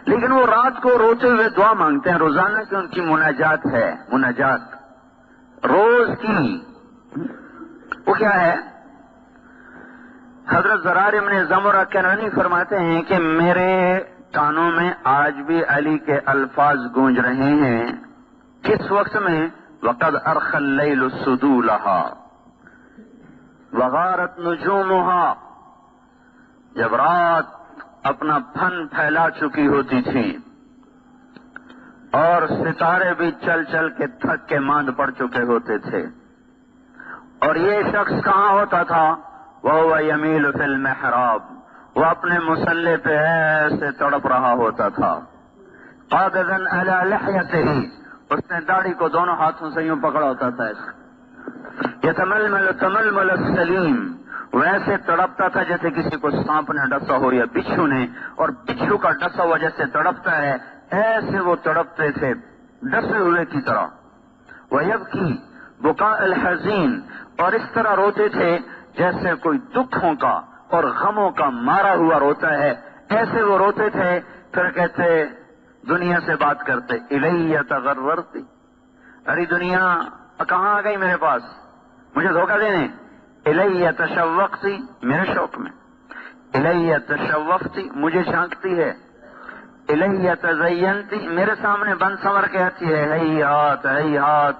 لیکن وہ رات کو روتے ہوئے دعا مانگتے ہیں روزانہ کی، ان کی مناجات ہے، مناجات روز کی. وہ کیا ہے؟ حضرت زرار ابن زمرہ کنانی فرماتے ہیں کہ میرے کانوں میں آج بھی علی کے الفاظ گونج رہے ہیں. کس وقت میں؟ وقد ارخى الليل سدولها وغارت نجومها، جب رات اپنا پھن پھیلا چکی ہوتی تھی اور ستارے بھی چل چل کے تھک کے ماند پڑ چکے ہوتے تھے. اور یہ شخص کہاں ہوتا تھا؟ وهو يميل في المحراب، وہ اپنے مصلے پہ ایسے تڑپ رہا ہوتا تھا. قابضا على لحيته، اس نے داڑھی کو دونوں ہاتھوں سے یوں پکڑا ہوتا تھا. یتململ تململ السلیم، ویسے تڑپتا تھا جیسے کسی کو سانپ نے ڈسا ہو یا بچھو نے، اور بچھو کا ڈسا ہوا جیسے تڑپتا ہے ایسے وہ تڑپتے تھے ڈسے ہوئے کی طرح. ویبکی بکاء الحزین، اور اس طرح روتے تھے جیسے کوئی دکھوں کا اور غموں کا مارا ہوا روتا ہے، ایسے وہ روتے تھے. پھر کہتے دنیا سے بات کرتے الیہ تغررتی، ارے دنیا کہاں آ گئی میرے پاس مجھے دھوکہ دینے. الیہ تشوقتی، میرے شوق میں. الیہ تشوفتی، مجھے جھانکتی ہے. الیہ تزینتی، میرے سامنے بن سنور کے آتی ہے. ہیہات ہیہات،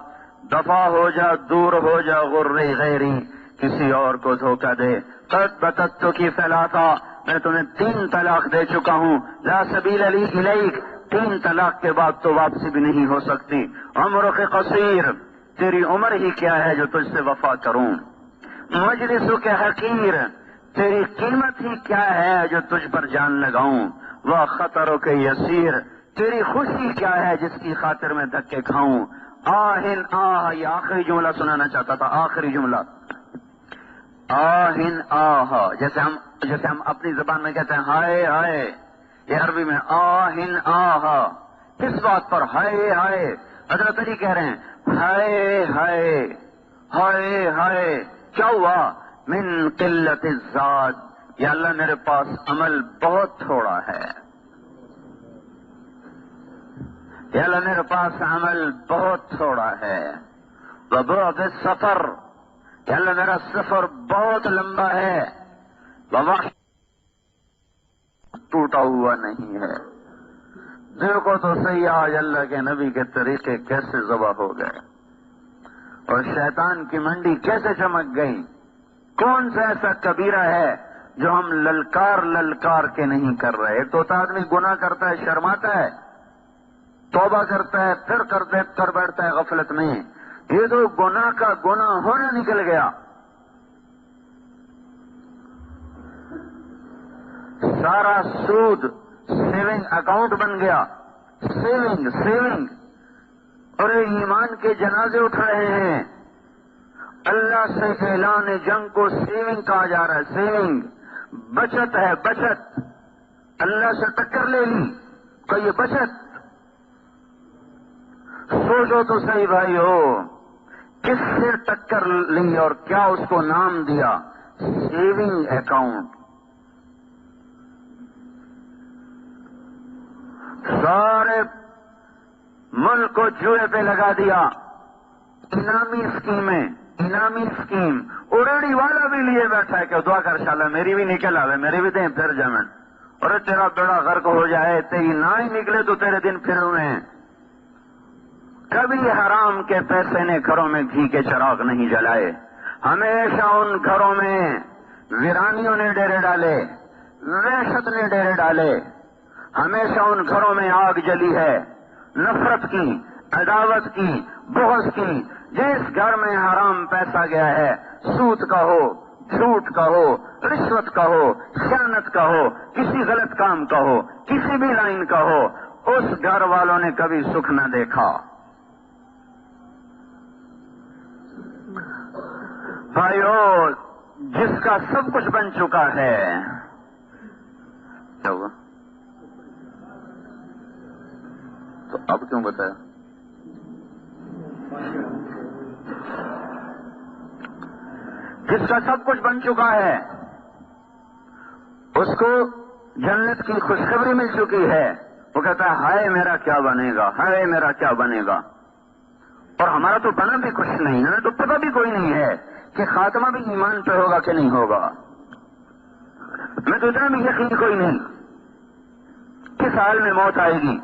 دفع ہو جا، دور ہو جا، غری غیری، کسی اور کو دھوکہ دے. قد بتت کی ثلاثا، میں تمہیں 3 طلاق دے چکا ہوں. لا سبیل لی الیک، 3 طلاق کے بعد تو واپسی بھی نہیں ہو سکتی. عمرک قصیر، تیری عمر ہی کیا ہے جو تجھ سے وفا کروں، مجلسوں کے حقیر تیری قیمت ہی کیا ہے جو تجھ پر جان لگاؤں، وہ خطروں کے یسیر تیری خوشی کیا ہے جس کی خاطر میں دھکے کھاؤں، آہن آہ، یہ آخری جملہ سنانا چاہتا تھا، آخری جملہ، آہن آہ، جیسے ہم اپنی زبان میں کہتے ہیں ہائے ہائے، یہ عربی میں آہن آہ، کس بات پر؟ ہائے ہائے، حضرت علی کہہ رہے ہیں ہائے ہائے ہائے ہائے، کیا ہوا؟ من قلت الزاد، یا اللہ میرے پاس عمل بہت تھوڑا ہے، یا اللہ میرے پاس عمل بہت تھوڑا ہے، وبعد السفر، یا اللہ میرا سفر بہت لمبا ہے، ووحش ٹوٹا ہوا نہیں ہے۔ دیکھو تو صحیح آج اللہ کے نبی کے طریقے کیسے ذبح ہو گئے اور شیطان کی منڈی کیسے چمک گئی۔ کون سا ایسا کبیرہ ہے جو ہم للکار للکار کے نہیں کر رہے؟ ایک تو آدمی گناہ کرتا ہے، شرماتا ہے، توبہ کرتا ہے، پھر کر بیٹھتا ہے غفلت میں، یہ تو گناہ کا گناہ ہونا نکل گیا۔ سارا سود سیونگ اکاؤنٹ بن گیا، سیونگ، اور ایمان کے جنازے اٹھ رہے ہیں، اللہ سے اعلان جنگ کو سیونگ کہا جا رہا ہے، سیونگ، بچت ہے، بچت، اللہ سے ٹکر لے لی تو یہ بچت۔ سوچو تو صحیح بھائی ہو، کس سے ٹکر لی اور کیا اس کو نام دیا؟ Saving account. سارے ملک کو جوئے پہ لگا دیا، انعامی اسکیم، اڑیڑی والا بھی لیے بیٹھا ہے کہ دعا کر انشاءاللہ میری بھی نکل آوے، میری بھی دیں پھر جمن، اور تیرا بیڑا غرق ہو جائے، تیری نہ ہی نکلے تو تیرے دن پھر ہوئے ہیں۔ کبھی حرام کے پیسے نے گھروں میں گھی کے چراغ نہیں جلائے، ہمیشہ ان گھروں میں ویرانیوں نے ڈیرے ڈالے، وحشت نے ڈیرے ڈالے، ہمیشہ ان گھروں میں آگ جلی ہے، نفرت کی، عداوت کی، بغض کی۔ جس گھر میں حرام پیسہ گیا ہے، سود کا ہو، جھوٹ کا ہو، رشوت کا ہو، خیانت کا ہو، کسی غلط کام کا ہو، کسی بھی لائن کا ہو، اس گھر والوں نے کبھی سکھ نہ دیکھا۔ بھائیو، جس کا سب کچھ بن چکا ہے، کیا ہوا؟ تو اب کیوں بتایا؟ جس کا سب کچھ بن چکا ہے، اس کو جنت کی خوشخبری مل چکی ہے، وہ کہتا ہے ہائے میرا کیا بنے گا، ہائے میرا کیا بنے گا۔ اور ہمارا تو بنا بھی کچھ نہیں، ہمیں تو پتہ بھی کوئی نہیں ہے کہ خاتمہ بھی ایمان پہ ہوگا کہ نہیں ہوگا، ہمیں تو اتنا بھی یقین کوئی نہیں کس حال میں موت آئے گی۔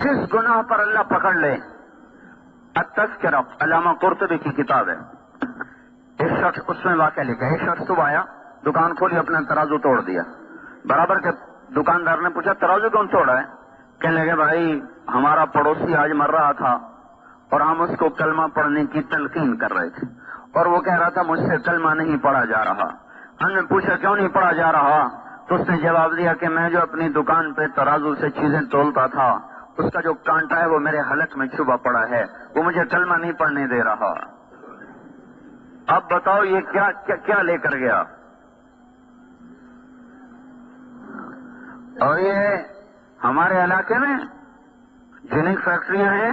جس گناہ پر اللہ پکڑ لے، التذکرہ علامہ قرطبی کی کتاب ہے، ایک شخص اس میں واقعہ لکھا ہے، ایک شخص صبح آیا، دکان کھولی، اپنا ترازو توڑ دیا، برابر کے دکاندار نے پوچھا ترازو کیوں توڑا ہے؟ کہنے لگے بھائی ہمارا پڑوسی آج مر رہا تھا اور ہم اس کو کلمہ پڑھنے کی تلقین کر رہے تھے، اور وہ کہہ رہا تھا مجھ سے کلمہ نہیں پڑھا جا رہا۔ ہم نے پوچھا کیوں نہیں پڑھا جا رہا؟ تو اس نے جواب دیا کہ میں جو اپنی دکان پہ ترازو سے چیزیں تولتا تھا، اس کا جو کانٹا ہے وہ میرے حلق میں چھپا پڑا ہے، وہ مجھے کلمہ نہیں پڑھنے دے رہا۔ اب بتاؤ یہ کیا لے کر گیا؟ اور یہ ہمارے علاقے میں جنہیں فیکٹریاں ہیں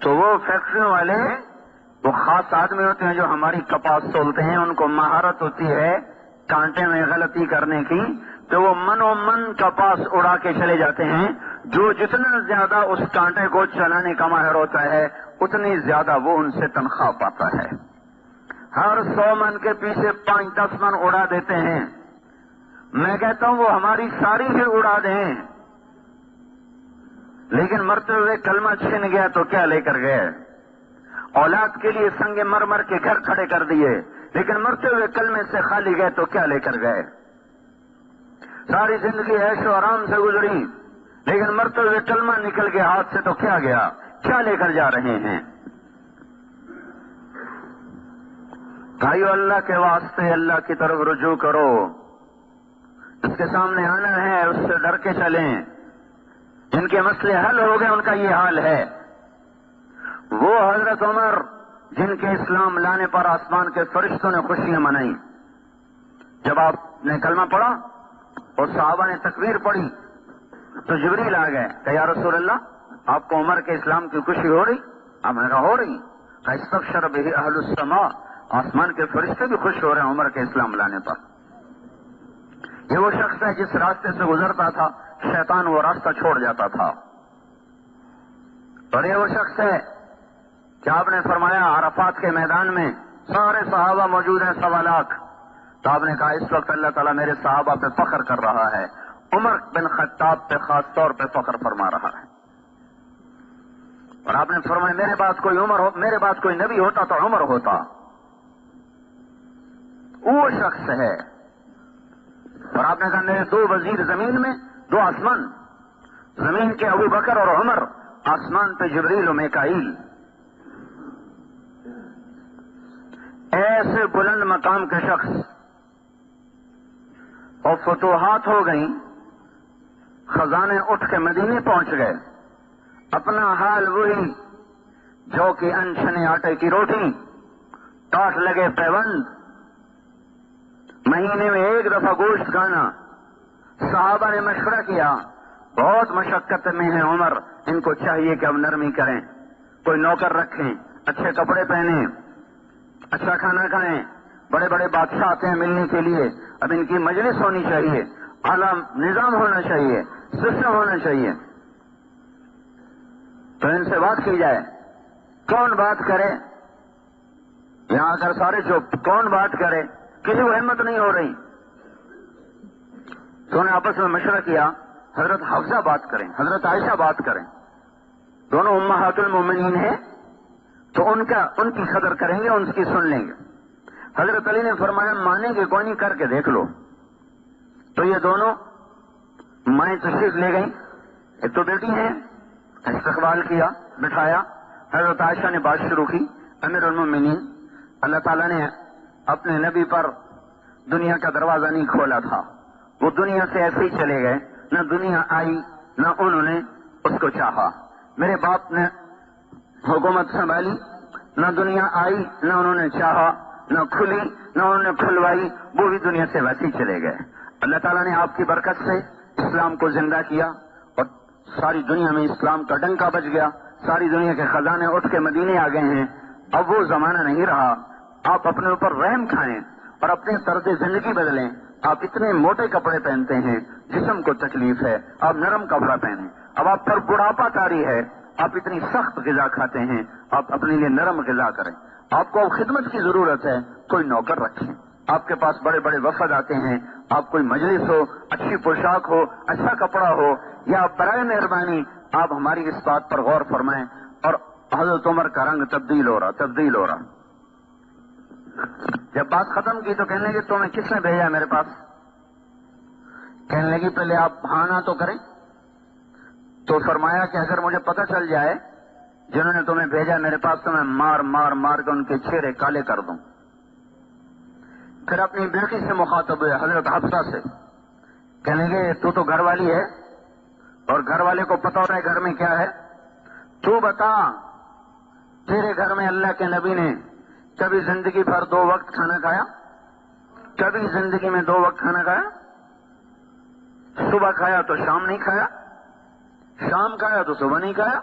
تو وہ فیکٹریوں والے وہ خاص آدمی ہوتے ہیں جو ہماری کپاس تولتے ہیں، ان کو مہارت ہوتی ہے کانٹے میں غلطی کرنے کی، تو وہ من و من کپاس اڑا کے چلے جاتے ہیں۔ جو جتنا زیادہ اس کانٹے کو چلانے کا ماہر ہوتا ہے اتنی زیادہ وہ ان سے تنخواہ پاتا ہے۔ ہر 100 من کے پیچھے 5-10 من اڑا دیتے ہیں۔ میں کہتا ہوں وہ ہماری ساری ہی اڑا دیں، لیکن مرتے ہوئے کلمہ چھن گیا تو کیا لے کر گئے؟ اولاد کے لیے سنگ مرمر کے گھر کھڑے کر دیے، لیکن مرتے ہوئے کلمے سے خالی گئے تو کیا لے کر گئے؟ ساری زندگی عیش و آرام سے گزری، لیکن مرتے ہوئے کلمہ نکل کے ہاتھ سے تو کیا گیا؟ کیا لے کر جا رہے ہیں؟ بھائیو، اللہ کے واسطے اللہ کی طرف رجوع کرو. اس کے سامنے آنا ہے، اس سے ڈر کے چلیں. جن کے مسئلے حل ہو گئے ان کا یہ حال ہے. وہ حضرت عمر جن کے اسلام لانے پر آسمان کے فرشتوں نے خوشیاں منائی. جب آپ نے کلمہ پڑھا اور صحابہ نے تکبیر پڑھی تو جبریل آ گئے کہ یا رسول اللہ، آپ کو عمر کے اسلام کی خوشی ہو رہی؟ آپ نے کہا ہو رہی. استبشر بہ اہل السماء، آسمان کے فرشتے بھی خوش ہو رہے ہیں عمر کے اسلام لانے پر. یہ وہ شخص ہے جس راستے سے گزرتا تھا شیطان وہ راستہ چھوڑ جاتا تھا. اور یہ وہ شخص ہے کہ آپ نے فرمایا عرفات کے میدان میں سارے صحابہ موجود ہیں 1.25 لاکھ. تو آپ نے کہا اس وقت اللہ تعالیٰ میرے صحابہ پہ فخر کر رہا ہے، عمر بن خطاب پہ خاص طور پہ فخر فرما رہا ہے. اور آپ نے فرمایا میرے بعد کوئی نبی ہوتا تو عمر ہوتا. وہ شخص ہے. اور آپ نے کہا میرے 2 وزیر زمین میں 2 آسمان، زمین کے ابو بکر اور عمر، آسمان پہ جبریل و میکائیل. ایسے بلند مقام کے شخص. اور فتوحات ہو گئیں، خزانے اٹھ کے مدینے پہنچ گئے. اپنا حال وہی جو کہ انچھنے آٹے کی روٹی، ٹاٹ لگے پیوند، مہینے میں 1 دفعہ گوشت کھانا. صحابہ نے مشورہ کیا بہت مشقت میں ہے عمر، ان کو چاہیے کہ اب نرمی کریں، کوئی نوکر رکھیں، اچھے کپڑے پہنیں، اچھا کھانا کھائیں. بڑے بڑے بادشاہ آتے ہیں ملنے کے لیے، اب ان کی مجلس ہونی چاہیے، اعلیٰ نظام ہونا چاہیے، سسٹم ہونا چاہیے. تو ان سے بات کی جائے. کون بات کرے؟ یہاں آ کر سارے چپ. کون بات کرے؟ کسی کو ہمت نہیں ہو رہی. تو انہوں نے آپس میں مشورہ کیا حضرت حفصہ بات کریں، حضرت عائشہ بات کریں. دونوں امہات المومنین ہیں تو ان کی قدر کریں گے، ان کی سن لیں گے. حضرت علی نے فرمایا مانیں گے کوئی نہیں، کر کے دیکھ لو. تو یہ دونوں مائیں تشریف لے گئیں. ایک تو بیٹی ہیں، استقبال کیا، بٹھایا. حضرت عائشہ نے بات شروع کی. امیر المومنین، اللہ تعالیٰ نے اپنے نبی پر دنیا کا دروازہ نہیں کھولا تھا. وہ دنیا سے ایسے ہی چلے گئے، نہ دنیا آئی نہ انہوں نے اس کو چاہا. میرے باپ نے حکومت سنبھالی، نہ دنیا آئی نہ انہوں نے چاہا، نہ کھلی نہ انہوں نے کھلوائی، وہ بھی دنیا سے ویسے ہی چلے گئے. اللہ تعالیٰ نے آپ کی برکت سے اسلام کو زندہ کیا اور ساری دنیا میں اسلام کا ڈنکا بج گیا. ساری دنیا کے خزانے اٹھ کے مدینے آ گئے ہیں. اب وہ زمانہ نہیں رہا. آپ اپنے اوپر رحم کھائیں اور اپنے طرز زندگی بدلیں. آپ اتنے موٹے کپڑے پہنتے ہیں، جسم کو تکلیف ہے، آپ نرم کپڑا پہنیں. اب آپ پر بڑھاپا طاری ہے، آپ اتنی سخت غذا کھاتے ہیں، آپ اپنے لیے نرم غذا کریں. آپ کو خدمت کی ضرورت ہے، کوئی نوکر رکھیں. آپ کے پاس بڑے بڑے وفد آتے ہیں، آپ کوئی مجلس ہو، اچھی پوشاک ہو، اچھا کپڑا ہو، یا برائے مہربانی آپ ہماری اس بات پر غور فرمائیں. اور حضرت عمر کا رنگ تبدیل ہو رہا. جب بات ختم کی تو کہنے لگے تمہیں کس نے بھیجا میرے پاس؟ کہنے لگی پہلے آپ ہاں نہ تو کریں. تو فرمایا کہ اگر مجھے پتہ چل جائے جنہوں نے تمہیں بھیجا میرے پاس تو میں مار کے ان کے چہرے کالے کر دوں. پھر اپنی بیٹی سے مخاطب ہوئے، حضرت حفصہ سے. کہنے لگے تو گھر والی ہے اور گھر والے کو پتہ ہوتا ہے گھر میں کیا ہے. تو بتا تیرے گھر میں اللہ کے نبی نے کبھی زندگی بھر 2 وقت کھانا کھایا؟ کبھی زندگی میں 2 وقت کھانا کھایا؟ صبح کھایا تو شام نہیں کھایا، شام کھایا تو صبح نہیں کھایا.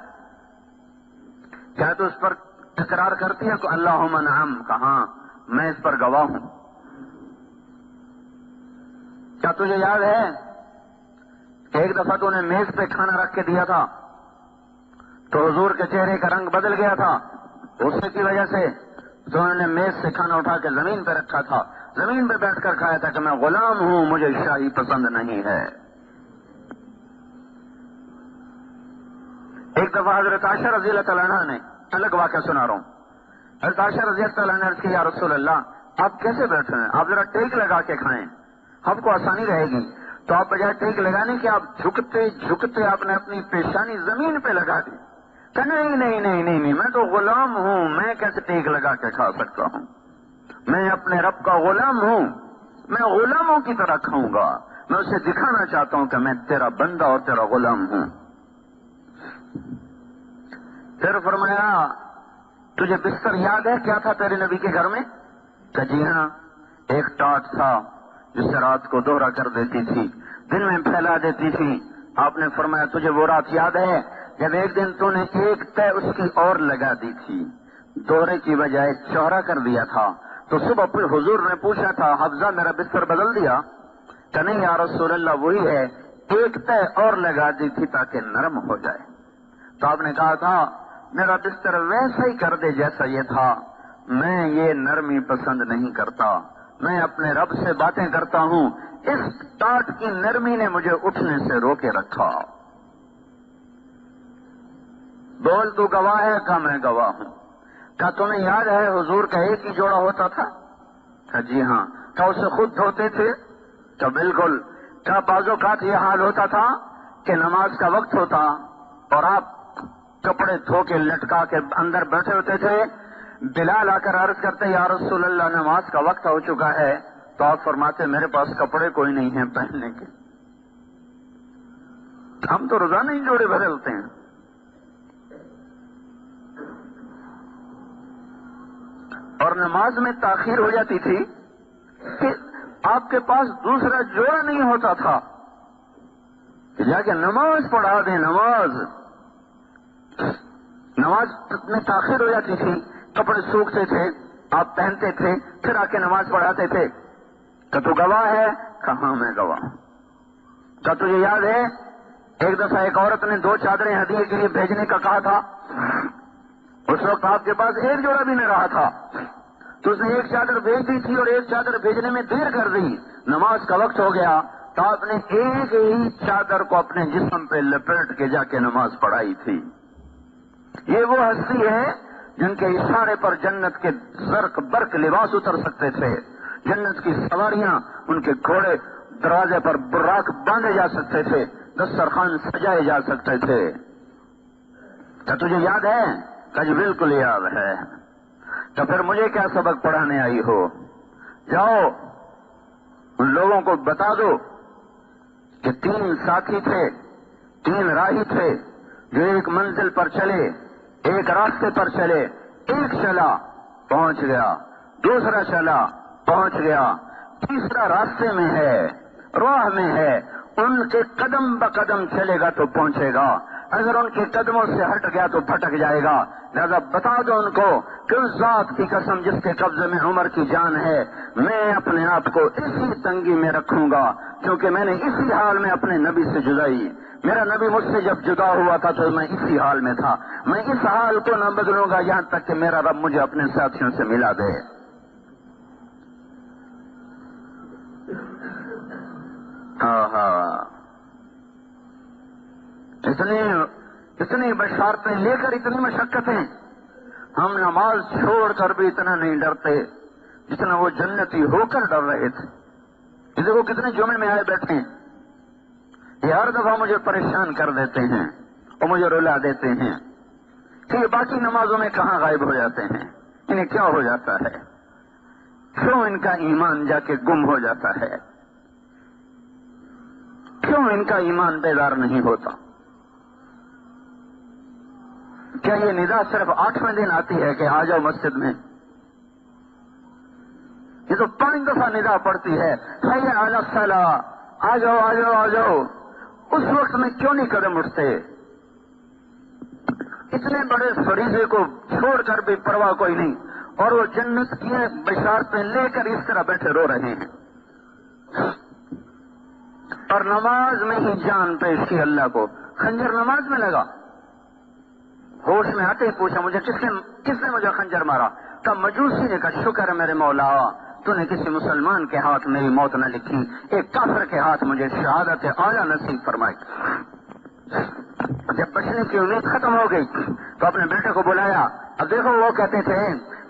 کیا تو اس پر اقرار کرتی ہے؟ تو اللہم نعم، کہاں میں اس پر گواہ ہوں. کیا تجھے یاد ہے کہ ایک دفعہ تو نے میز پہ کھانا رکھ کے دیا تھا تو حضور کے چہرے کا رنگ بدل گیا تھا؟ غصے کی وجہ سے تو انہوں نے میز سے کھانا اٹھا کے زمین پہ رکھا تھا، زمین پہ بیٹھ کر کھایا تھا کہ میں غلام ہوں، مجھے شاہی پسند نہیں ہے. ایک دفعہ حضرت عائشہ رضی اللہ تعالیٰ عنہ نے، الگ واقعہ سنا رہا ہوں، حضرت عائشہ رضی اللہ تعالیٰ عنہ نے عرض کی یا رسول اللہ آپ کیسے بیٹھے ہیں؟ آپ ذرا ٹیک لگا کے کھائیں، ہم کو آسانی رہے گی. تو آپ بجائے ٹیک لگانے کہ آپ جھکتے جھکتے آپ نے اپنی پیشانی زمین پہ لگا دی کہ نہیں نہیں نہیں نہیں نہیں، میں تو غلام ہوں، میں کیسے ٹیک لگا کے کھا سکتا ہوں؟ میں اپنے رب کا غلام ہوں، میں غلاموں کی طرح کھاؤں گا، میں اسے دکھانا چاہتا ہوں کہ میں تیرا بندہ اور تیرا غلام ہوں۔ پھر فرمایا تجھے بستر یاد ہے کیا تھا تیرے نبی کے گھر میں؟ کہ جی ہاں، ایک ٹاٹ تھا جس سے رات کو دوہرا کر دیتی تھی، دن میں پھیلا دیتی تھی۔ آپ نے فرمایا تجھے وہ رات یاد ہے جب ایک دن تو نے ایک تہ اس کی اور لگا دی تھی، دوہرے کی بجائے چوڑا کر دیا تھا، تو صبح پھر حضور نے پوچھا تھا حفظہ میرا بستر بدل دیا؟ کہ نہیں یا رسول اللہ وہی ہے، ایک تہ اور لگا دی تھی تاکہ نرم ہو جائے۔ تو آپ نے کہا تھا میرا بستر ویسا ہی کر دے جیسا یہ تھا، میں یہ نرمی پسند نہیں کرتا، میں اپنے رب سے باتیں کرتا ہوں، اس ٹاٹ کی نرمی نے مجھے اٹھنے سے روکے رکھا۔ بول تو گواہ ہے؟ کہ میں گواہ ہوں۔ کیا تمہیں یاد ہے حضور کا ایک ہی جوڑا ہوتا تھا؟ کہ جی ہاں۔ کیا اسے خود دھوتے تھے؟ کہ بالکل۔ کیا بعض اوقات یہ حال ہوتا تھا کہ نماز کا وقت ہوتا اور آپ کپڑے دھو کے لٹکا کے اندر بیٹھے ہوتے تھے، بلال آ کر عرض کرتے یا رسول اللہ نماز کا وقت ہو چکا ہے، تو آپ فرماتے میرے پاس کپڑے کوئی نہیں ہیں پہننے کے، ہم تو روزانہ ہی جوڑے بدلتے ہیں۔ اور نماز میں تاخیر ہو جاتی تھی کہ آپ کے پاس دوسرا جوڑا نہیں ہوتا تھا کہ جا کے نماز پڑھا دیں۔ نماز میں تاخیر ہو جاتی تھی، کپڑے سوکھتے تھے، آپ پہنتے تھے، پھر آ کے نماز پڑھاتے تھے۔ کہ تو گواہ ہے؟ کہاں میں گواہ ہوں۔ کیا تجھے یاد ہے ایک دفعہ ایک عورت نے 2 چادریں ہدیے کے لیے بھیجنے کا کہا تھا، اس وقت آپ کے پاس ایک جوڑا بھی نہیں رہا تھا، تو اس نے ایک چادر بھیج دی تھی اور ایک چادر بھیجنے میں دیر کر دی، نماز کا وقت ہو گیا تو آپ نے ایک ہی چادر کو اپنے جسم پہ لپیٹ کے جا کے نماز پڑھائی تھی۔ یہ وہ ہستی ہے جن کے اشارے پر جنت کے زرق برق لباس اتر سکتے تھے، جنت کی سواریاں ان کے گھوڑے دروازے پر براق باندھے جا سکتے تھے، دسترخوان سجائے جا سکتے تھے۔ کیا تجھے یاد ہے؟ کہ جی بالکل یاد ہے۔ تو پھر مجھے کیا سبق پڑھانے آئی ہو؟ جاؤ ان لوگوں کو بتا دو کہ 3 ساتھی تھے، 3 راہی تھے جو ایک منزل پر چلے، ایک راستے پر چلے، ایک چلا پہنچ گیا، دوسرا چلا پہنچ گیا، تیسرا راستے میں ہے، راہ میں ہے، ان کے قدم بقدم چلے گا تو پہنچے گا، اگر ان کے قدموں سے ہٹ گیا تو پھٹک جائے گا۔ لہذا بتا دو ان کو کہ اس ذات کی قسم جس کے قبضے میں عمر کی جان ہے، میں اپنے آپ کو اسی تنگی میں رکھوں گا کیونکہ میں نے اسی حال میں اپنے نبی سے جدائی، میرا نبی مجھ سے جب جدا ہوا تھا تو میں اسی حال میں تھا، میں اس حال کو نہ بدلوں گا یہاں تک کہ میرا رب مجھے اپنے ساتھیوں سے ملا دے۔ اتنی بشارتیں لے کر اتنی مشقتیں، ہم نماز چھوڑ کر بھی اتنا نہیں ڈرتے جتنا وہ جنتی ہو کر ڈر رہے تھے۔ یہ دیکھو کتنے جمعے میں آئے بیٹھے ہیں، یہ ہر دفعہ مجھے پریشان کر دیتے ہیں اور مجھے رلا دیتے ہیں کہ یہ باقی نمازوں میں کہاں غائب ہو جاتے ہیں، انہیں کیا ہو جاتا ہے، کیوں ان کا ایمان جا کے گم ہو جاتا ہے، کیوں ان کا ایمان بیدار نہیں ہوتا؟ کیا یہ ندا صرف 8ویں دن آتی ہے کہ آ جاؤ مسجد میں؟ یہ تو 5 دفعہ ندا پڑتی ہے، حی علی الصلاۃ، آ جاؤ آ جاؤ آ جاؤ، اس وقت میں کیوں نہیں قدم اٹھتے؟ اتنے بڑے فریضے کو چھوڑ کر بھی پرواہ کوئی نہیں، اور وہ جنت کی بشارتیں لے کر اس طرح بیٹھے رو رہے ہیں، اور نماز میں ہی جان پیش کی اللہ کو۔ خنجر نماز میں لگا، ہوش میں آتے ہی پوچھا مجھے کس نے مجھے خنجر مارا؟ کہ مجوسی نے کہا شکر ہے میرے مولا تو نے کسی مسلمان کے ہاتھ میری موت نہ لکھی، ایک کافر کے ہاتھ مجھے شہادت اعلیٰ نصیب فرمائی۔ جب بچنے کی امید ختم ہو گئی تو اپنے بیٹے کو بلایا، اب دیکھو وہ کہتے تھے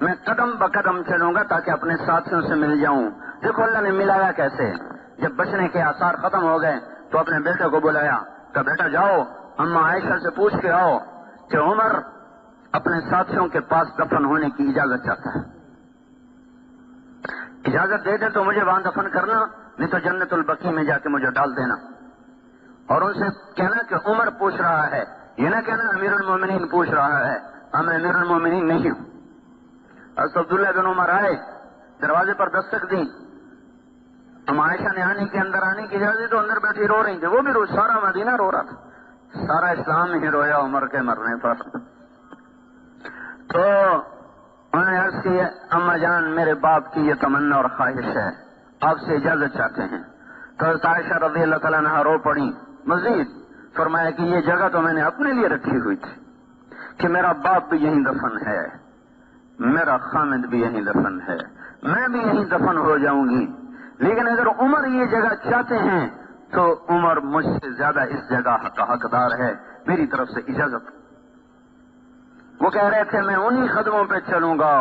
میں قدم بقدم چلوں گا تاکہ اپنے ساتھیوں سے مل جاؤں، دیکھو اللہ نے ملایا کیسے، جب بچنے کے آثار ختم ہو گئے تو اپنے بیٹے کو بلایا کہ بیٹا جاؤ اما عائشہ سے پوچھ کے آؤ کہ عمر اپنے ساتھیوں کے پاس دفن ہونے کی اجازت چاہتا ہے، اجازت دے دے تو مجھے وہاں دفن کرنا، نہیں تو جنت البقیع میں جا کے مجھے ڈال دینا۔ اور ان سے کہنا کہ عمر پوچھ رہا ہے، یہ نہ کہنا امیر المومنین پوچھ رہا ہے، میں امیر المومنین نہیں ہوں۔ حضرت عبداللہ بن عمر آئے، دروازے پر دستک دی، اما عائشہ نے اندر آنے کی اجازت تو اندر بیٹھی رو رہی تھی، وہ بھی سارا مدینہ رو رہا تھا، سارا اسلام ہی رویا عمر کے مرنے پر۔ تو انہوں نے عرض کی اما جان میرے باپ کی یہ تمنا اور خواہش ہے، آپ سے اجازت چاہتے ہیں۔ تو حضرت عائشہ رضی اللہ تعالیٰ عنہا رو پڑی، مزید فرمایا کہ یہ جگہ تو میں نے اپنے لیے رکھی ہوئی تھی کہ میرا باپ بھی یہیں دفن ہے، میرا خامد بھی یہیں دفن ہے، میں بھی یہیں دفن ہو جاؤں گی، لیکن اگر عمر یہ جگہ چاہتے ہیں تو عمر مجھ سے زیادہ اس جگہ کا حقدار ہے، میری طرف سے اجازت۔ وہ کہہ رہے تھے میں انہی قدموں پہ چلوں گا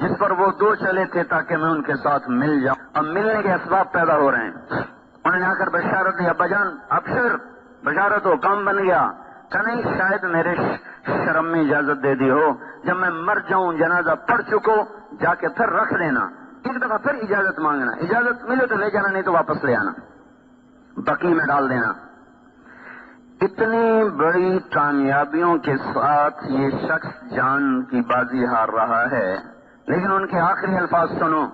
جس پر وہ دو چلے تھے تاکہ میں ان کے ساتھ مل جاؤں۔ اب ملنے کے اسباب پیدا ہو رہے ہیں۔ انہوں نے آ کر بشارت دی، ابا جان ابشر، بشارت ہو، کام بن گیا۔ کہ نہیں شاید میرے شرم میں اجازت دے دی ہو، جب میں مر جاؤں جنازہ پڑھ چکو جا کے پھر رکھ لینا، ایک دفعہ پھر اجازت مانگنا، اجازت ملے تو لے جانا نہیں تو واپس لے آنا، بقیع میں ڈال دینا۔ اتنی بڑی کامیابیوں کے ساتھ یہ شخص جان کی بازی ہار رہا ہے، لیکن ان کے آخری الفاظ سنو،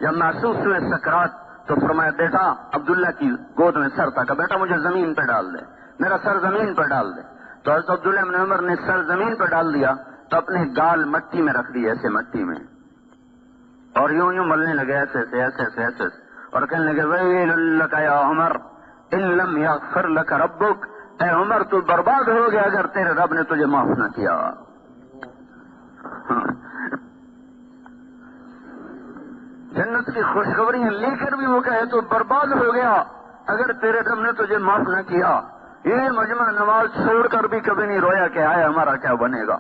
جب محسوس ہوئے سکرات تو فرمایا بیٹا، عبداللہ کی گود میں سر تھا، کہ بیٹا مجھے زمین پہ ڈال دے، میرا سر زمین پہ ڈال دے۔ تو حضرت عبداللہ بن عمر نے سر زمین پہ ڈال دیا تو اپنے گال مٹی میں رکھ دیے، ایسے مٹی میں، اور یوں یوں ملنے لگے ایسے ایسے ایسے ایسے ایسے، اور کہنے لگے ویل لک یا عمر ان لم یغفر لک ربک، اے عمر تو برباد ہو گیا اگر تیرے رب نے تجھے معاف نہ کیا۔ جنت کی خوشخبریاں لے کر بھی وہ کہے تو برباد ہو گیا اگر تیرے رب نے تجھے معاف نہ کیا۔ یہ مجمع نماز چھوڑ کر بھی کبھی نہیں رویا کہ آئے ہمارا کیا بنے گا۔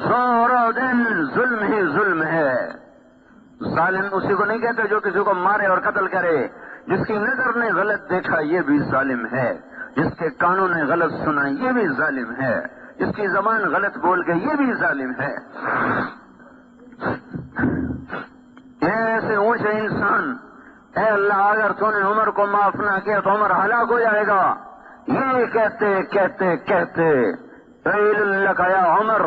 سارا دن ظلم ہی ظلم ہے۔ ظالم اسی کو نہیں کہتے جو کسی کو مارے اور قتل کرے، جس کی نظر نے غلط دیکھا یہ بھی ظالم ہے، جس کے کانوں نے غلط سنا یہ بھی ظالم ہے، جس کی زبان غلط بول گئی یہ بھی ظالم ہے۔ ایسے اونچے انسان، اے اللہ اگر تو نے عمر کو معاف نہ کیا تو عمر ہلاک ہو جائے گا، یہ کہتے کہتے کہتے ویل لک یا عمر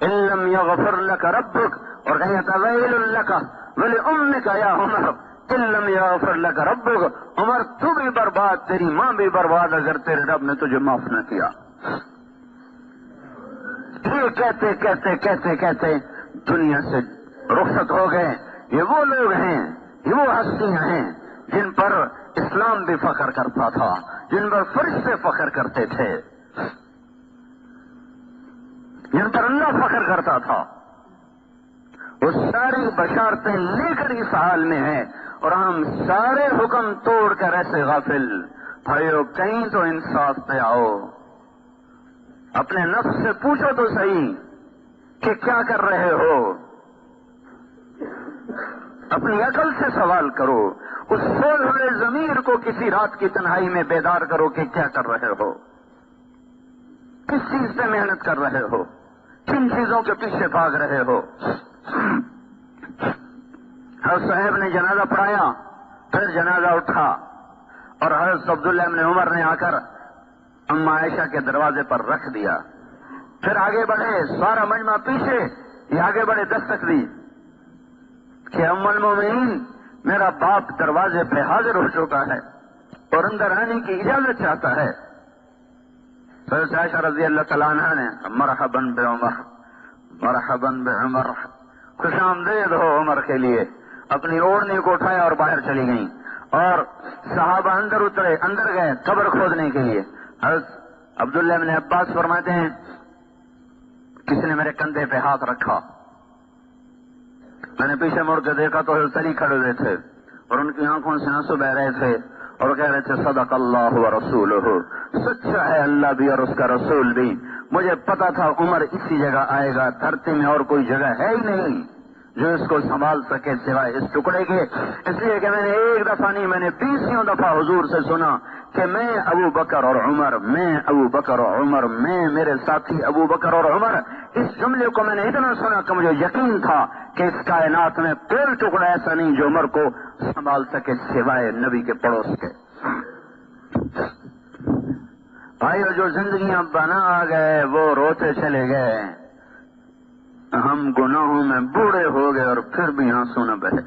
ان لم یغفر لک ربک، اور کہتا ویل لک ولامک یا عمر ان لم یغفر لک ربک، عمر تو بھی برباد، تیری ماں بھی برباد اگر تیرے رب نے تجھے معاف نہ کیا۔ یہ کہتے کہتے کہتے کہتے دنیا سے رخصت ہو گئے۔ یہ وہ لوگ ہیں، یہ وہ ہستیاں ہیں جن پر اسلام بھی فخر کرتا تھا، جن پر فرشتے فخر کرتے تھے، جن پر اللہ فخر کرتا تھا۔ وہ ساری بشارتیں لے کر اس حال میں ہیں اور ہم سارے حکم توڑ کر ایسے غافل۔ بھائیو کہیں تو انصاف پہ آؤ، اپنے نفس سے پوچھو تو صحیح کہ کیا کر رہے ہو، اپنی عقل سے سوال کرو، اس سوئے ہوئے ضمیر کو کسی رات کی تنہائی میں بیدار کرو کہ کیا کر رہے ہو، کس چیز پہ محنت کر رہے ہو، کن چیزوں کے پیچھے بھاگ رہے ہو۔ حضرت صاحب نے جنازہ پڑھایا، پھر جنازہ اٹھا اور حضرت عبداللہ بن عمر نے آ کر اما عائشہ کے دروازے پر رکھ دیا۔ پھر آگے بڑھے، سارا مجمع پیچھے، یہ آگے بڑھے، دستک دی کہ ام المومنین میرا باپ دروازے پہ حاضر ہو چکا ہے اور اندر آنے کی اجازت چاہتا ہے۔ حضرت عائشہ رضی اللہ تعالیٰ عنہ نے مرحبا بعمر، مرحبا بعمر، خوش آمدید ہو عمر کے لیے، اپنی اوڑھنی کو اٹھایا اور باہر چلی گئیں، اور صحابہ اندر اترے، اندر گئے قبر کھودنے کے لیے۔ حضرت عبداللہ بن عباس فرماتے ہیں کسی نے میرے کندھے پہ ہاتھ رکھا، میں نے پیچھے مڑ کے دیکھا تو حضرت علی کھڑے ہوئے تھے اور ان کی آنکھوں سے آنسو بہ رہے تھے اور کہہ رہے تھے صدق اللہ و رسولہ، سچا ہے اللہ بھی اور اس کا رسول بھی۔ مجھے پتا تھا عمر اسی جگہ آئے گا، دھرتی میں اور کوئی جگہ ہے ہی نہیں جو اس کو سنبھال سکے سوائے اس ٹکڑے کے. اس لیے کہ میں نے ایک دفعہ نہیں، میں نے 20 دفعہ حضور سے سنا کہ میں ابو بکر اور عمر، میں ابو بکر اور عمر، میں میرے ساتھی ابو بکر اور عمر. اس جملے کو میں نے اتنا سنا کہ مجھے یقین تھا کہ اس کائنات میں کوئی ٹکڑا ایسا نہیں جو عمر کو سنبھال سکے سوائے نبی کے پڑوس کے. بھائیو، جو زندگیاں بنا گئے وہ روتے چلے گئے. ہم گناہوں میں بوڑھے ہو گئے اور پھر بھی آنسو نہ بہے.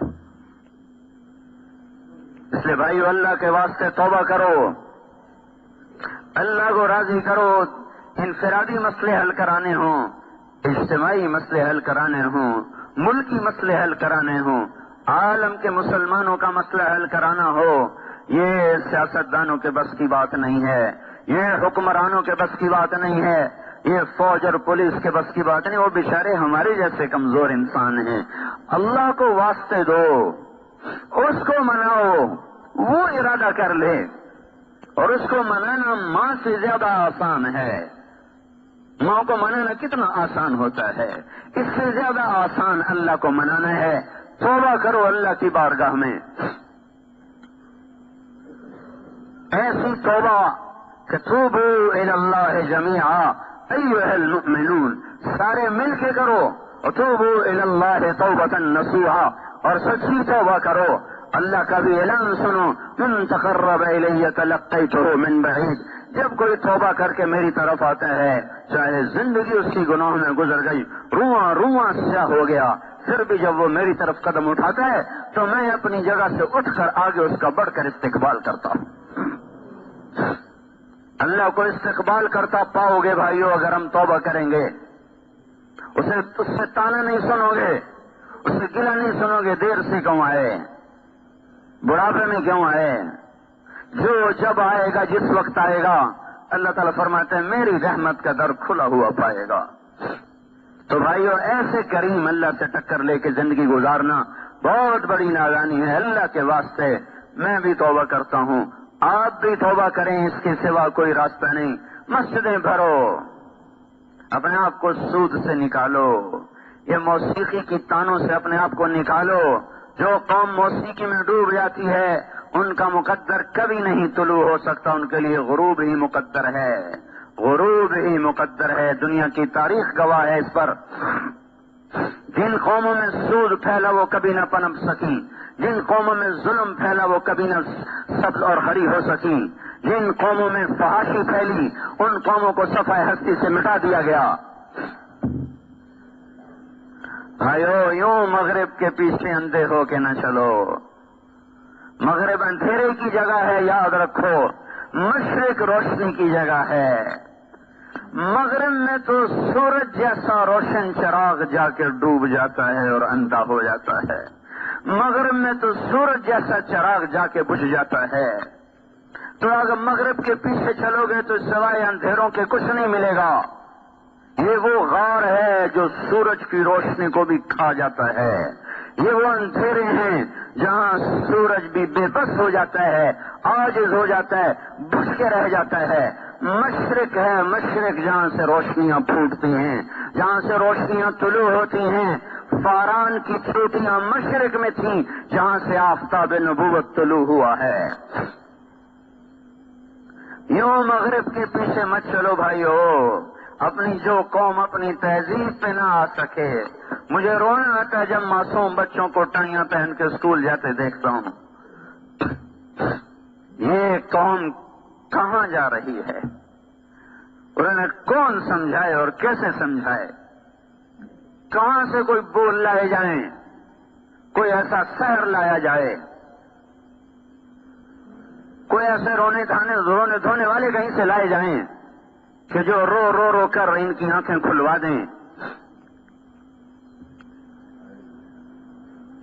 اس لیے بھائیو، اللہ کے واسطے توبہ کرو، اللہ کو راضی کرو. انفرادی مسئلے حل کرانے ہوں، اجتماعی مسئلے حل کرانے ہوں، ملکی مسئلے حل کرانے ہوں، عالم کے مسلمانوں کا مسئلہ حل کرانا ہو، یہ سیاستدانوں کے بس کی بات نہیں ہے، یہ حکمرانوں کے بس کی بات نہیں ہے، یہ فوج اور پولیس کے بس کی بات نہیں. وہ بیچارے ہمارے جیسے کمزور انسان ہیں. اللہ کو واسطے دو، اس کو مناؤ، وہ ارادہ کر لے. اور اس کو منانا ماں سے زیادہ آسان ہے. ماں کو منانا کتنا آسان ہوتا ہے، اس سے زیادہ آسان اللہ کو منانا ہے. توبہ کرو اللہ کی بارگاہ میں، ایسی توبہ کہ توبوا الی اللہ جمیعا ایھا المؤمنون، سارے مل کے کرو. وتوبوا الی اللہ توبۃ نصوحا، اور سچی توبہ کرو. اللہ کا بھی اعلان سنو، من تقرب الی تلقیتہ من بعید. جب کوئی توبہ کر کے میری طرف آتا ہے، چاہے زندگی اس کی گناہوں میں گزر گئی، رواں رواں سیاہ ہو گیا، پھر بھی جب وہ میری طرف قدم اٹھاتا ہے تو میں اپنی جگہ سے اٹھ کر آگے اس کا بڑھ کر استقبال کرتا ہوں. اللہ کو استقبال کرتا پاؤ گے بھائیو اگر ہم توبہ کریں گے. اس سے تانا نہیں سنو گے، اس سے گلہ نہیں سنو گے دیر سے کیوں آئے، بڑھاپے میں کیوں آئے. جو جب آئے گا، جس وقت آئے گا، اللہ تعالیٰ فرماتے ہیں میری رحمت کا در کھلا ہوا پائے گا. تو بھائیو، ایسے کریم اللہ سے ٹکر لے کے زندگی گزارنا بہت بڑی نادانی ہے. اللہ کے واسطے میں بھی توبہ کرتا ہوں، آپ بھی توبہ کریں، اس کے سوا کوئی راستہ نہیں. مسجدیں بھرو، اپنے آپ کو سود سے نکالو، یہ موسیقی کی تانوں سے اپنے آپ کو نکالو. جو قوم موسیقی میں ڈوب جاتی ہے ان کا مقدر کبھی نہیں طلوع ہو سکتا، ان کے لیے غروب ہی مقدر ہے، غروب ہی مقدر ہے. دنیا کی تاریخ گواہ ہے اس پر. جن قوموں میں سود پھیلا وہ کبھی نہ پنپ سکی، جن قوموں میں ظلم پھیلا وہ کبھی نہ سبز اور ہری ہو سکی، جن قوموں میں فحاشی پھیلی ان قوموں کو صفحہ ہستی سے مٹا دیا گیا. بھائیو، یوں مغرب کے پیچھے اندھے ہو کے نہ چلو. مغرب اندھیرے کی جگہ ہے، یاد رکھو. مشرق روشنی کی جگہ ہے. مغرب میں تو سورج جیسا روشن چراغ جا کے ڈوب جاتا ہے اور اندھا ہو جاتا ہے. مغرب میں تو سورج جیسا چراغ جا کے بجھ جاتا ہے. تو اگر مغرب کے پیچھے چلو گے تو سوائے اندھیروں کے کچھ نہیں ملے گا. یہ وہ غار ہے جو سورج کی روشنی کو بھی کھا جاتا ہے. یہ وہ اندھیرے ہیں جہاں سورج بھی بے بس ہو جاتا ہے، عاجز ہو جاتا ہے، بجھ کے رہ جاتا ہے. مشرق ہے، مشرق جہاں سے روشنیاں پھوٹتی ہیں، جہاں سے روشنیاں طلوع ہوتی ہیں. فاران کی چوٹیاں مشرق میں تھیں جہاں سے آفتاب نبوت طلوع ہوا ہے. یوں مغرب کے پیچھے مت چلو بھائیو. اپنی جو قوم اپنی تہذیب پہ نہ آ سکے، مجھے رونا آتا ہے جب معصوم بچوں کو ٹائیاں پہن کے اسکول جاتے دیکھتا ہوں. یہ قوم کہاں جا رہی ہے؟ انہیں کون سمجھائے اور کیسے سمجھائے؟ کہاں سے کوئی بول لائے جائیں، کوئی ایسا سحر لایا جائے، کوئی ایسے رونے دھونے والے کہیں سے لائے جائیں کہ جو رو رو رو کر ان کی آنکھیں کھلوا دیں.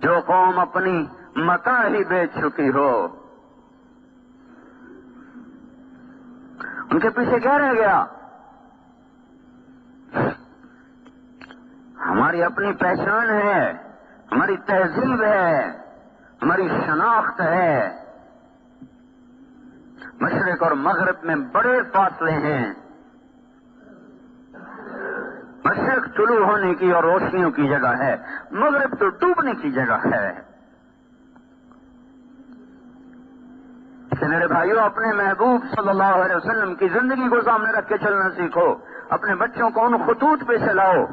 جو قوم اپنی متاع ہی بیچ چکی ہو، ان کے پیچھے کیا رہ گیا؟ ہماری اپنی پہچان ہے، ہماری تہذیب ہے، ہماری شناخت ہے. مشرق اور مغرب میں بڑے فاصلے ہیں. مشرق طلوع ہونے کی اور روشنیوں کی جگہ ہے، مغرب تو ڈوبنے کی جگہ ہے۔ کہ میرے بھائیوں، اپنے محبوب صلی اللہ علیہ وسلم کی زندگی کو سامنے رکھ کے چلنا سیکھو، اپنے بچوں کو ان خطوط پہ چلاؤ،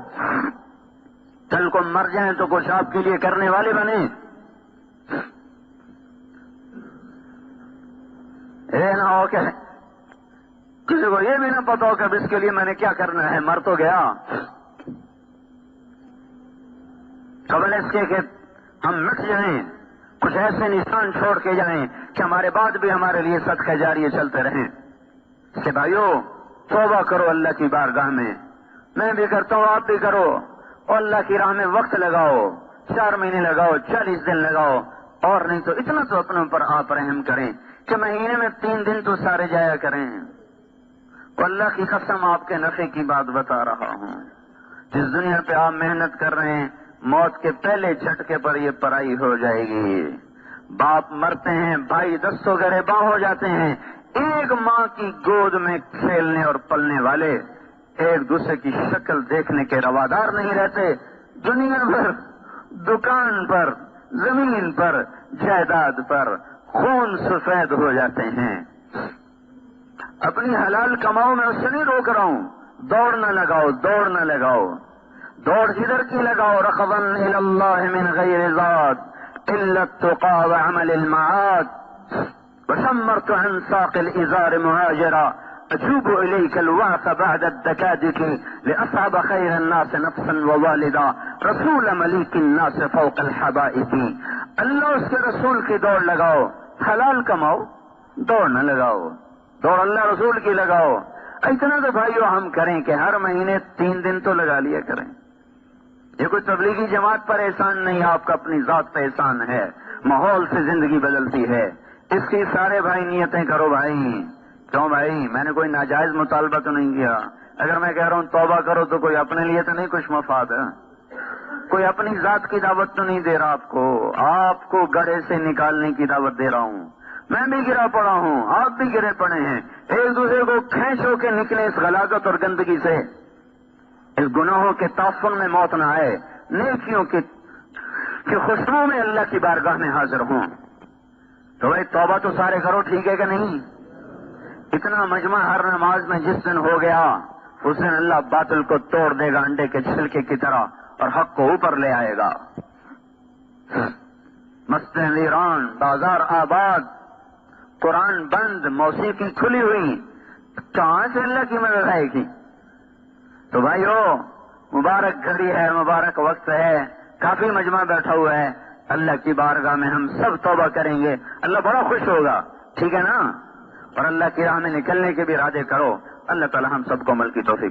کل کو مر جائیں تو کچھ آپ کے لیے کرنے والے بنے۔ نہ ہو کہ کسی کو یہ بھی نہ پتا ہو کہ اب اس کے لیے میں نے کیا کرنا ہے، مر تو گیا۔ قبل اس کے کہ ہم مٹ جائیں، کچھ ایسے نشان چھوڑ کے جائیں کہ ہمارے بعد بھی ہمارے لیے صدقہ جاریہ چلتے رہیں۔ کہ بھائیو، توبہ کرو اللہ کی بارگاہ میں بھی کرتا ہوں، آپ بھی کرو، اور اللہ کی راہ میں وقت لگاؤ، 4 مہینے لگاؤ، 40 دن لگاؤ، اور نہیں تو اتنا تو اپنے اوپر آپ رحم کریں کہ مہینے میں 3 دن تو سارے جایا کریں۔ اللہ کی قسم آپ کے نفع کی بات بتا رہا ہوں، جس دنیا پہ آپ محنت کر رہے ہیں، موت کے پہلے جھٹکے پر یہ پرائی ہو جائے گی۔ باپ مرتے ہیں، بھائی دستوں گریباں ہو جاتے ہیں، ایک ماں کی گود میں کھیلنے اور پلنے والے ایک دوسرے کی شکل دیکھنے کے روادار نہیں رہتے۔ دنیا بھر، دکان پر، زمین پر، جائیداد پر خون سفید ہو جاتے ہیں۔ اپنی حلال کماؤ، میں اس سے نہیں روک رہا ہوں، دوڑ نہ لگاؤ، دوڑ نہ لگاؤ، دوڑ ادھر کی لگاؤ، رغبا الی اللہ من غیر ذات الا التقى وعمل المعاد، وشمرت عن ساق الازار مهاجرا اجوب اليك الوعث بعد الدكادك لاصعب خير الناس نفسا ووالدا رسول مليك الناس فوق الحبائب۔ اللہ اس کے رسول کی دوڑ لگاؤ، حلال کماؤ، دوڑ نہ لگاؤ، دوڑ اللہ رسول کی لگاؤ۔ اتنا تو بھائیو ہم کریں کہ ہر مہینے 3 دن تو لگا لیا کریں۔ یہ کوئی تبلیغی جماعت پر احسان نہیں، آپ کا اپنی ذات پہ احسان ہے، ماحول سے زندگی بدلتی ہے۔ اس کی سارے بھائی نیتیں کرو بھائی۔ کیوں بھائی؟ میں نے کوئی ناجائز مطالبہ تو نہیں کیا۔ اگر میں کہہ رہا ہوں توبہ کرو تو کوئی اپنے لیے تو نہیں کچھ مفاد ہے، کوئی اپنی ذات کی دعوت تو نہیں دے رہا آپ کو گڑھے سے نکالنے کی دعوت دے رہا ہوں۔ میں بھی گرا پڑا ہوں، آپ بھی گرے پڑے ہیں، ایک دوسرے کو کھینچ ہو کے نکلے اس غلاظت اور گندگی سے، اس گناہوں کے تعفن میں موت نہ آئے، نیکیوں کی خوشبو میں اللہ کی بارگاہ میں حاضر ہوں۔ تو بھائی توبہ تو سارے کرو، ٹھیک ہے کہ نہیں؟ اتنا مجمع ہر نماز میں جس دن ہو گیا، اس دن اللہ باطل کو توڑ دے گا انڈے کے چھلکے کی طرح، اور حق کو اوپر لے آئے گا۔ مسجد ویران، بازار آباد، قرآن بند، موسیقی کھلی ہوئی، کہاں سے اللہ کی مدد آئے گی؟ تو بھائیو، مبارک گھڑی ہے، مبارک وقت ہے، کافی مجمع بیٹھا ہوا ہے، اللہ کی بارگاہ میں ہم سب توبہ کریں گے، اللہ بڑا خوش ہوگا، ٹھیک ہے نا؟ اور اللہ کی راہ میں نکلنے کے بھی ارادے کرو۔ اللہ تعالی ہم سب کو عمل کی توفیق